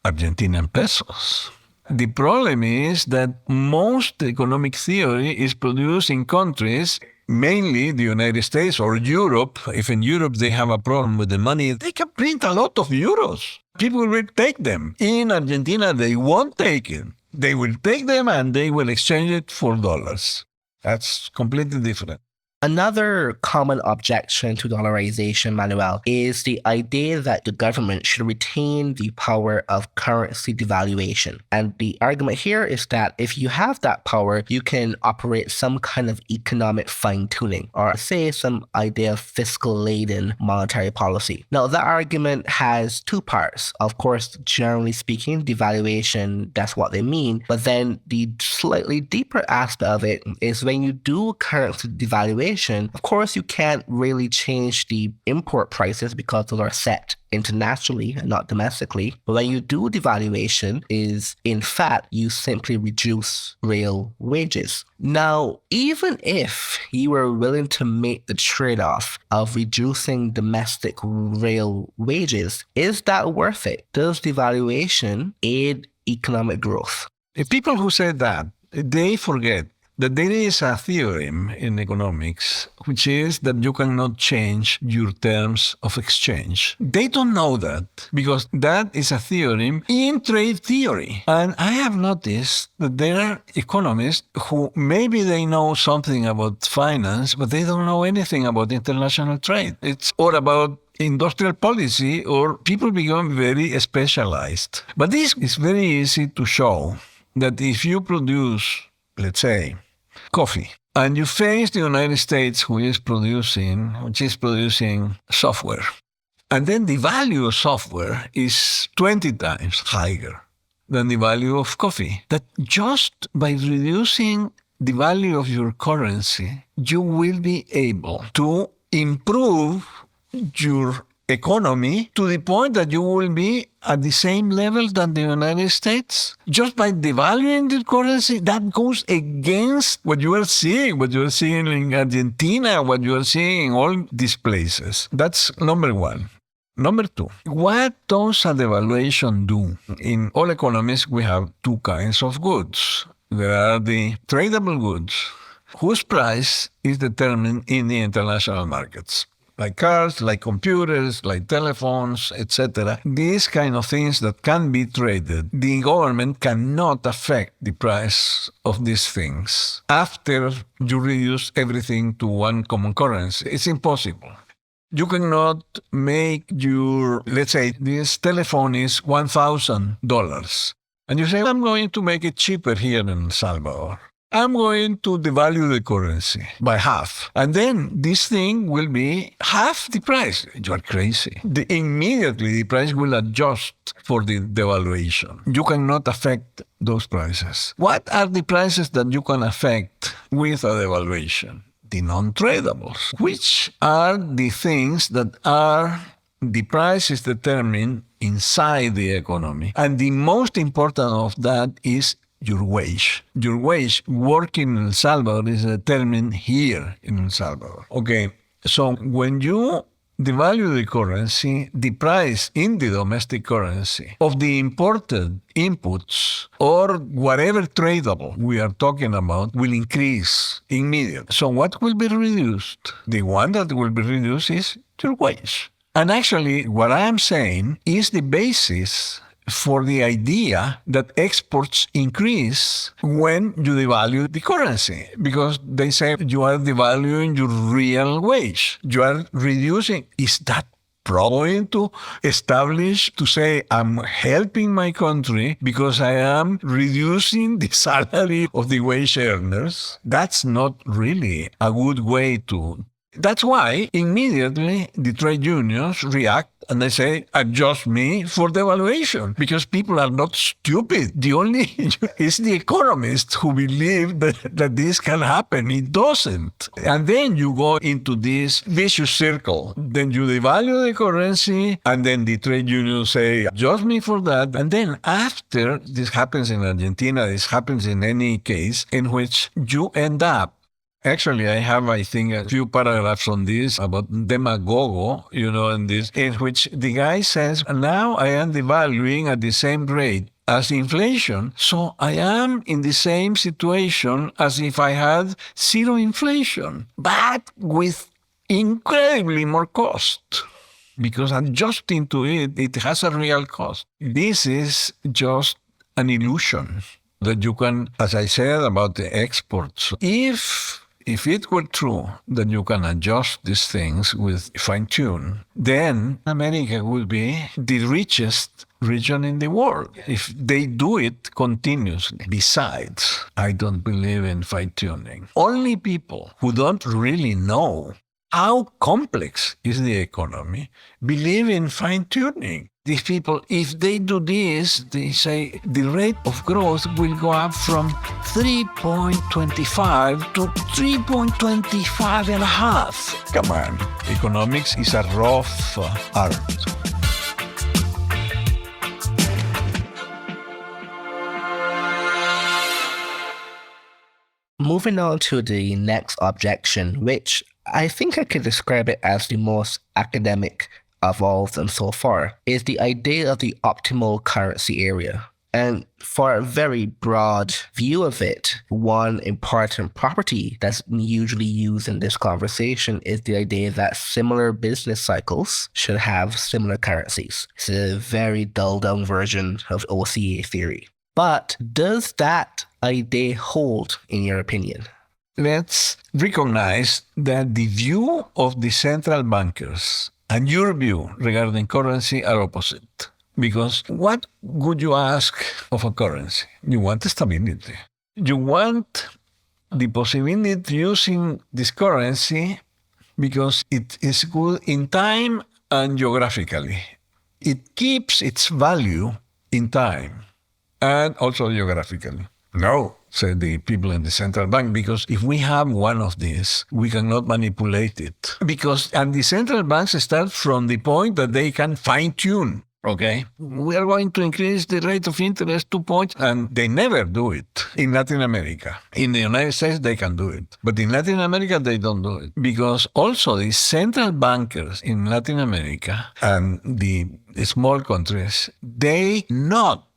Argentinian pesos. The problem is that most economic theory is produced in countries, mainly the United States or Europe. If in Europe they have a problem with the money, they can print a lot of euros. People will take them. In Argentina, they won't take it. They will take them and they will exchange it for dollars. That's completely different. Another common objection to dollarization, Manuel, is the idea that the government should retain the power of currency devaluation. And the argument here is that if you have that power, you can operate some kind of economic fine-tuning, or say some idea of fiscal-laden monetary policy. Now, that argument has two parts. Of course, generally speaking, devaluation, that's what they mean. But then the slightly deeper aspect of it is when you do currency devaluation, devaluation, of course, you can't really change the import prices because those are set internationally and not domestically. But when you do devaluation is, in fact, you simply reduce real wages. Now, even if you were willing to make the trade-off of reducing domestic real wages, is that worth it? Does devaluation aid economic growth? The people who say that, they forget that there is a theorem in economics, which is that you cannot change your terms of exchange. They don't know that because that is a theorem in trade theory. And I have noticed that there are economists who maybe they know something about finance, but they don't know anything about international trade. It's all about industrial policy, or people become very specialized. But this is very easy to show that if you produce, let's say, coffee, and you face the United States, which is producing software, and then the value of software is 20 times higher than the value of coffee, that just by reducing the value of your currency, you will be able to improve your economy to the point that you will be at the same level than the United States. Just by devaluing the currency, that goes against what you are seeing in Argentina, what you are seeing in all these places. That's number one. Number two, what does a devaluation do? In all economies, we have two kinds of goods. There are the tradable goods, whose price is determined in the international markets, like cars, like computers, like telephones, etc. These kind of things that can be traded, the government cannot affect the price of these things after you reduce everything to one common currency. It's impossible. You cannot make let's say, this telephone is $1,000. And you say, I'm going to make it cheaper here in El Salvador. I'm going to devalue the currency by half. And then this thing will be half the price. You are crazy. Immediately, the price will adjust for the devaluation. You cannot affect those prices. What are the prices that you can affect with a devaluation? The non-tradables, which are the things that are, the price is determined inside the economy. And the most important of that is your wage. Your wage working in El Salvador is determined here in El Salvador. Okay, so when you devalue the currency, the price in the domestic currency of the imported inputs or whatever tradable we are talking about will increase immediately. So what will be reduced? The one that will be reduced is your wage. And actually, what I am saying is the basis for the idea that exports increase when you devalue the currency, because they say you are devaluing your real wage. You are reducing. Is that going to establish to say I'm helping my country because I am reducing the salary of the wage earners? That's not really a good way to. That's why immediately the trade unions react and they say, adjust me for devaluation, because people are not stupid. The only is the economists who believe that this can happen. It doesn't. And then you go into this vicious circle. Then you devalue the currency, and then the trade unions say, adjust me for that. And then after, this happens in Argentina, this happens in any case, in which you end up. Actually, I have, I think, a few paragraphs on this about demagogo, in which the guy says, now I am devaluing at the same rate as inflation, so I am in the same situation as if I had zero inflation, but with incredibly more cost. Because adjusting to it has a real cost. This is just an illusion that you can, as I said about the exports, if it were true that you can adjust these things with fine-tune, then America would be the richest region in the world if they do it continuously. Besides, I don't believe in fine-tuning. Only people who don't really know how complex is the economy, believe in fine-tuning. These people, if they do this, they say the rate of growth will go up from 3.25 to 3.25 and a half. Come on. Economics is a rough art. Moving on to the next objection, which I think I could describe it as the most academic of all of them so far, is the idea of the optimal currency area. And for a very broad view of it, one important property that's usually used in this conversation is the idea that similar business cycles should have similar currencies. It's a very dulled-down version of OCA theory. But does that idea hold, in your opinion? Let's recognize that the view of the central bankers and your view regarding currency are opposite. Because what would you ask of a currency? You want stability. You want the possibility using this currency because it is good in time and geographically. It keeps its value in time and also geographically. No, said the people in the central bank, because if we have one of these, we cannot manipulate it. And the central banks start from the point that they can fine-tune. Okay, we are going to increase the rate of interest 2 points, and they never do it in Latin America. In the United States, they can do it. But in Latin America, they don't do it. Because also the central bankers in Latin America and the small countries, they not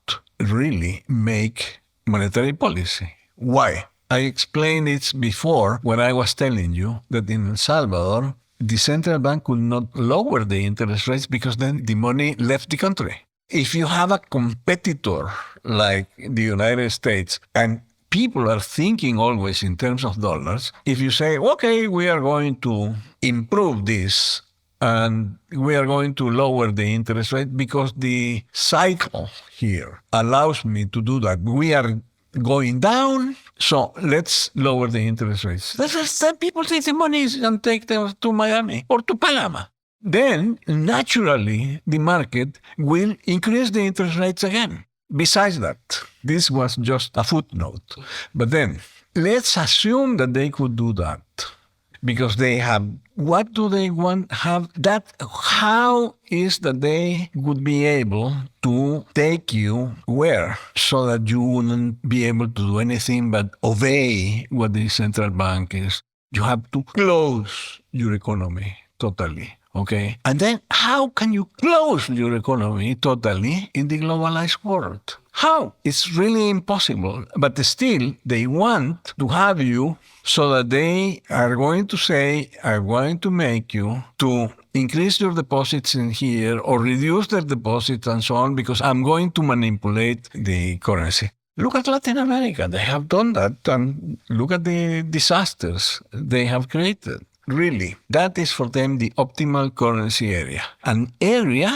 really make monetary policy. Why? I explained it before when I was telling you that in El Salvador, the central bank could not lower the interest rates because then the money left the country. If you have a competitor like the United States and people are thinking always in terms of dollars, if you say, okay, we are going to improve this and we are going to lower the interest rate because the cycle here allows me to do that. We are going down, so let's lower the interest rates. Some people take the money and take them to Miami or to Panama. Then, naturally, the market will increase the interest rates again. Besides that, this was just a footnote. But then, let's assume that they could do that. Because they have, what do they want? Have that, how is that they would be able to take you where? So that you wouldn't be able to do anything but obey what the central bank is. You have to close your economy totally. Okay? And then how can you close your economy totally in the globalized world? How? It's really impossible. But still, they want to have you so that they are going to say, are going to make you to increase your deposits in here or reduce their deposits and so on because I'm going to manipulate the currency. Look at Latin America. They have done that. And look at the disasters they have created. Really, that is for them the optimal currency area. An area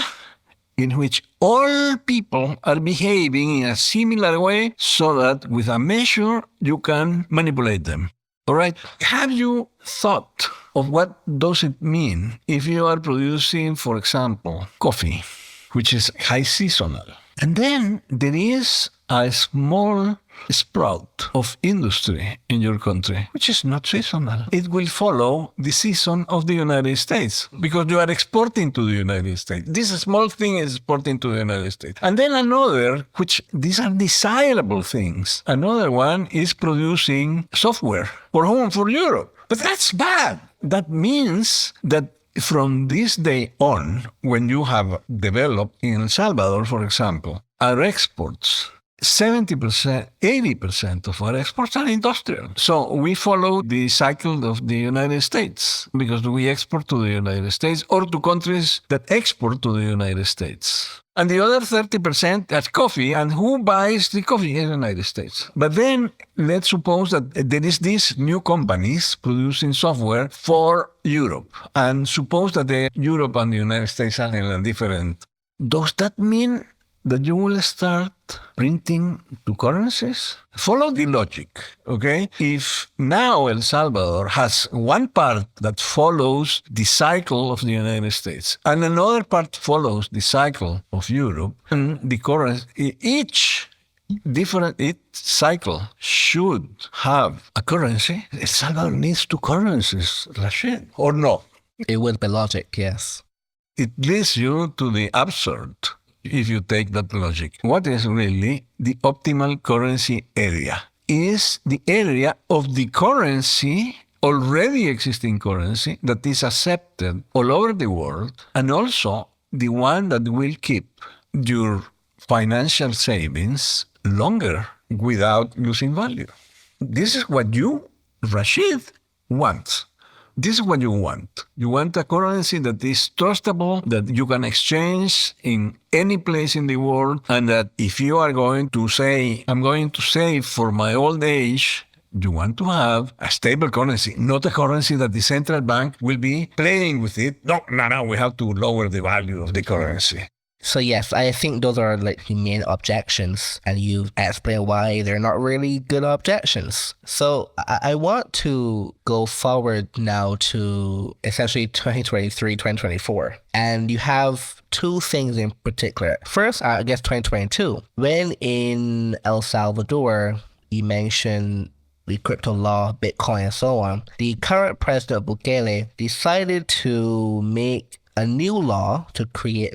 in which all people are behaving in a similar way so that with a measure you can manipulate them. All right? Have you thought of what does it mean if you are producing, for example, coffee, which is high seasonal? And then there is a small sprout of industry in your country, which is not seasonal. It will follow the season of the United States because you are exporting to the United States. This small thing is exporting to the United States. And then another, which these are desirable things. Another one is producing software. For whom? For Europe. But that's bad. That means that from this day on, when you have developed in El Salvador, for example, our exports, 70%, 80% of our exports are industrial. So we follow the cycle of the United States because we export to the United States or to countries that export to the United States. And the other 30% is coffee, and who buys the coffee in the United States? But then let's suppose that there is these new companies producing software for Europe, and suppose that Europe and the United States are in a different. Does that mean that you will start printing two currencies? Follow the logic, okay? If now El Salvador has one part that follows the cycle of the United States and another part follows the cycle of Europe, and the currency, each cycle should have a currency. El Salvador needs two currencies, Rashid, or no? It would be logic, yes. It leads you to the absurd if you take that logic. What is really the optimal currency area? Is the area of the currency, already existing currency, that is accepted all over the world, and also the one that will keep your financial savings longer without losing value. This is what you, Rashid, want. This is what you want. You want a currency that is trustable, that you can exchange in any place in the world, and that if you are going to say, I'm going to save for my old age, you want to have a stable currency, not a currency that the central bank will be playing with it. No, we have to lower the value of the currency. So yes, I think those are like the main objections, and you explain why they're not really good objections. So I want to go forward now to essentially 2023, 2024. And you have two things in particular. First, I guess 2022, when in El Salvador, you mentioned the crypto law, Bitcoin, and so on, the current president Bukele decided to make a new law to create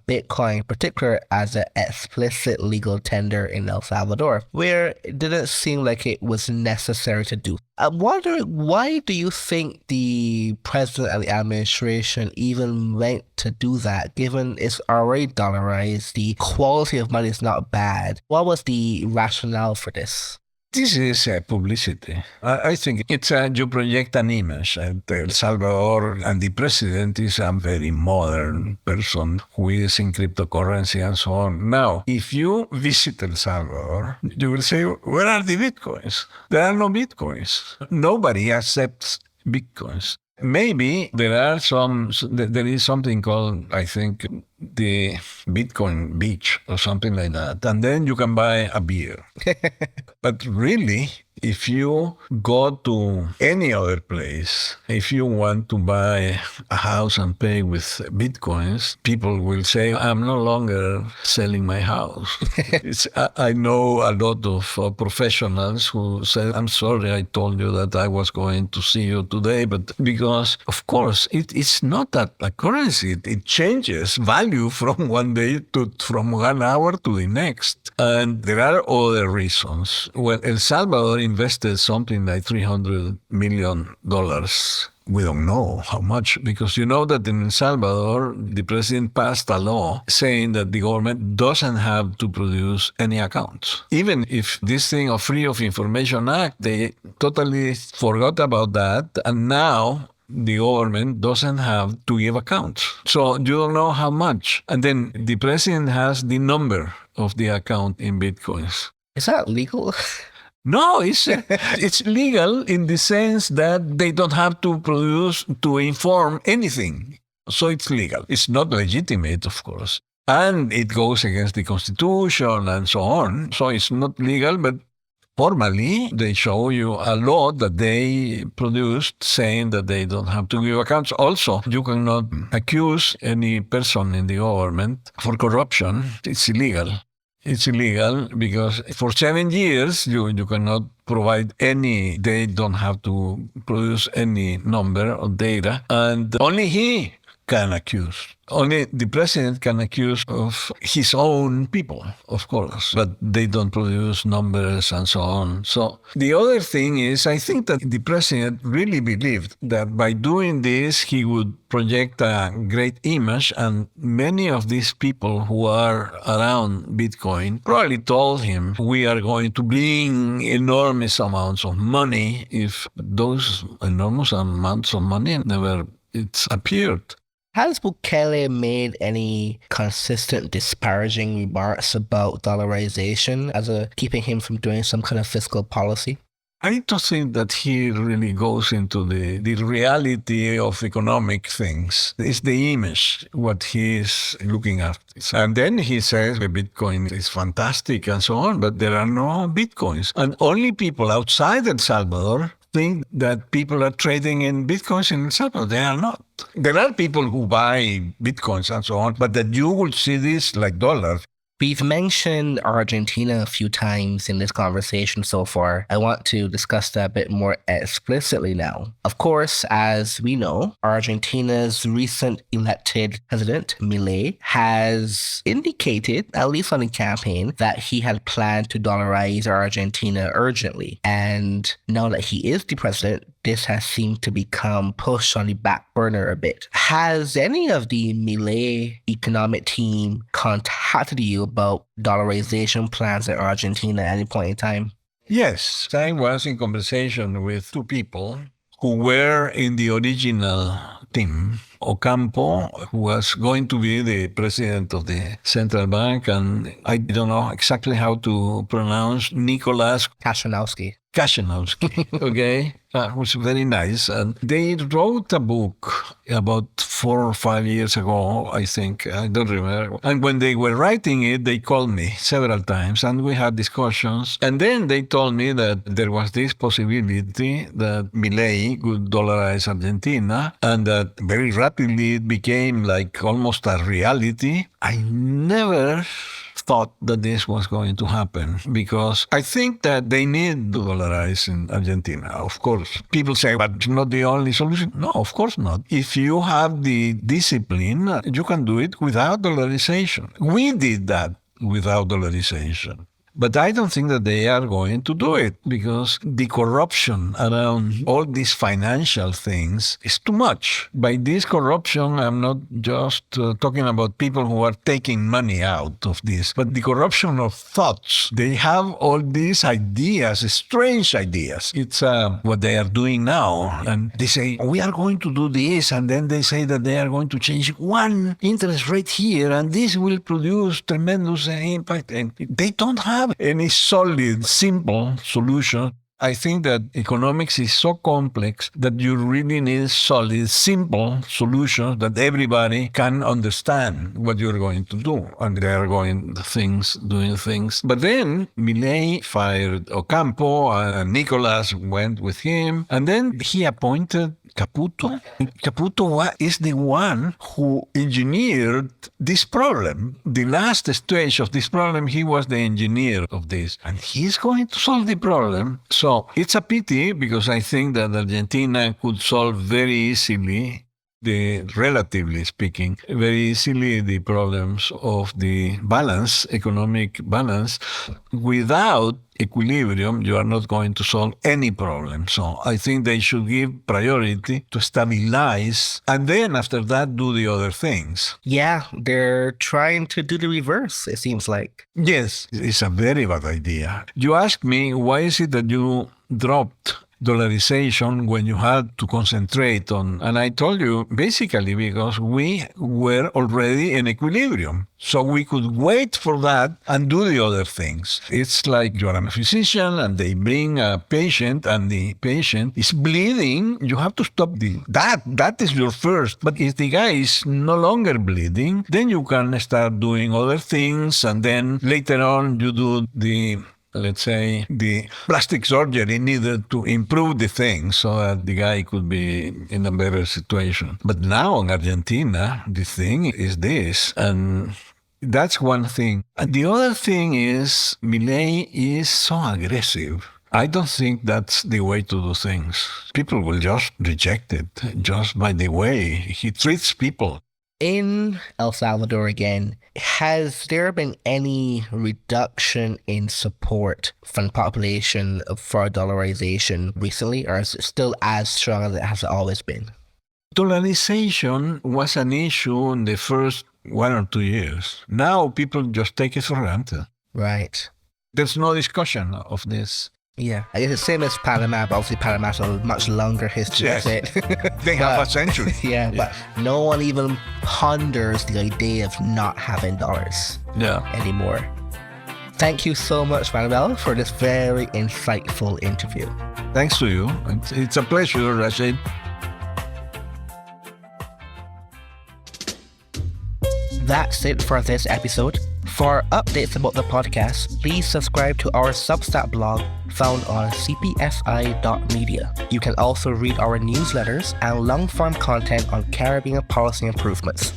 Bitcoin in particular as an explicit legal tender in El Salvador, where it didn't seem like it was necessary to do. I'm wondering, why do you think the president and the administration even went to do that, given it's already dollarized, the quality of money is not bad? What was the rationale for this? This is publicity. I think it's you project an image. El Salvador and the president is a very modern person who is in cryptocurrency and so on. Now, if you visit El Salvador, you will say, where are the bitcoins? There are no bitcoins. Nobody accepts bitcoins. Maybe there is something called, I think, the Bitcoin beach or something like that. And then you can buy a beer. But really, if you go to any other place, if you want to buy a house and pay with Bitcoins, people will say, I'm no longer selling my house. I know a lot of professionals who say, I'm sorry I told you that I was going to see you today, but because, of course, it's not that a currency. It changes value from one day from 1 hour to the next. And there are other reasons. Well, El Salvador invested something like $300 million. We don't know how much, because you know that in El Salvador, the president passed a law saying that the government doesn't have to produce any accounts. Even if this thing of Freedom of Information Act, they totally forgot about that. And now the government doesn't have to give accounts. So you don't know how much. And then the president has the number of the account in Bitcoins. Is that legal? No, it's legal in the sense that they don't have to inform anything. So it's legal. It's not legitimate, of course. And it goes against the Constitution and so on. So it's not legal, but formally, they show you a law that they produced saying that they don't have to give accounts. Also, you cannot accuse any person in the government for corruption. It's illegal. It's illegal because for 7 years, you cannot provide they don't have to produce any number or data. And only he can accuse. Only the president can accuse of his own people, of course, but they don't produce numbers and so on. So the other thing is, I think that the president really believed that by doing this, he would project a great image, and many of these people who are around Bitcoin probably told him, we are going to bring enormous amounts of money if those enormous amounts of money never appeared. Has Bukele made any consistent disparaging remarks about dollarization as keeping him from doing some kind of fiscal policy? I don't think that he really goes into the reality of economic things. It's the image, what he is looking at. And then he says the Bitcoin is fantastic and so on, but there are no Bitcoins. And only people outside El Salvador think that people are trading in Bitcoins in El Salvador. They are not. There are people who buy Bitcoins and so on, but that you will see this like dollars. We've mentioned Argentina a few times in this conversation so far. I want to discuss that a bit more explicitly now. Of course, as we know, Argentina's recent elected president, Milei, has indicated, at least on the campaign, that he had planned to dollarize Argentina urgently. And now that he is the president, this has seemed to become pushed on the back burner a bit. Has any of the Milei economic team contacted you about dollarization plans in Argentina at any point in time? Yes, I was in conversation with two people who were in the original team. Ocampo, who was going to be the president of the central bank, and I don't know exactly how to pronounce Nicolas Kashanowski. Okay, was very nice. And they wrote a book about 4 or 5 years ago, I think. I don't remember. And when they were writing it, they called me several times and we had discussions. And then they told me that there was this possibility that Milei could dollarize Argentina and that very rapidly it became like almost a reality. I never thought that this was going to happen because I think that they need to dollarize in Argentina. Of course, people say, but it's not the only solution. No, of course not. If you have the discipline, you can do it without dollarization. We did that without dollarization. But I don't think that they are going to do it because the corruption around all these financial things is too much. By this corruption, I'm not just talking about people who are taking money out of this, but the corruption of thoughts. They have all these ideas, strange ideas. It's what they are doing now. And they say, we are going to do this. And then they say that they are going to change one interest rate here. And this will produce tremendous impact. And they don't have any solid, simple solution. I think that economics is so complex that you really need solid, simple solutions that everybody can understand what you're going to do. And they are doing things. But then Milei fired Ocampo and Nicolas went with him. And then he appointed Caputo. Caputo is the one who engineered this problem. The last stage of this problem, he was the engineer of this. And he's going to solve the problem. So it's a pity because I think that Argentina could solve very easily, relatively speaking, very easily the problems of the economic balance. Without equilibrium, you are not going to solve any problem. So I think they should give priority to stabilize and then after that do the other things. Yeah, they're trying to do the reverse, it seems like. Yes, it's a very bad idea. You asked me, why is it that you dropped dollarization when you had to concentrate on, and I told you basically because we were already in equilibrium. So we could wait for that and do the other things. It's like you are a physician and they bring a patient and the patient is bleeding. You have to stop that is your first. But if the guy is no longer bleeding, then you can start doing other things and then later on you do the plastic surgery needed to improve the thing so that the guy could be in a better situation. But now in Argentina, the thing is this, and that's one thing. And the other thing is, Milei is so aggressive. I don't think that's the way to do things. People will just reject it, just by the way he treats people. In El Salvador again, has there been any reduction in support from the population for dollarization recently, or is it still as strong as it has always been? Dollarization was an issue in the first 1 or 2 years. Now people just take it for granted. Right. There's no discussion of this. Yeah, I guess the same as Panama, but obviously Panama has a much longer history. Yes. They have a century. Yeah, but no one even ponders the idea of not having dollars anymore. Thank you so much, Manuel, for this very insightful interview. Thanks to you. It's a pleasure, Rashid. That's it for this episode. For updates about the podcast, please subscribe to our Substack blog found on cpsi.media. You can also read our newsletters and long-form content on Caribbean policy improvements.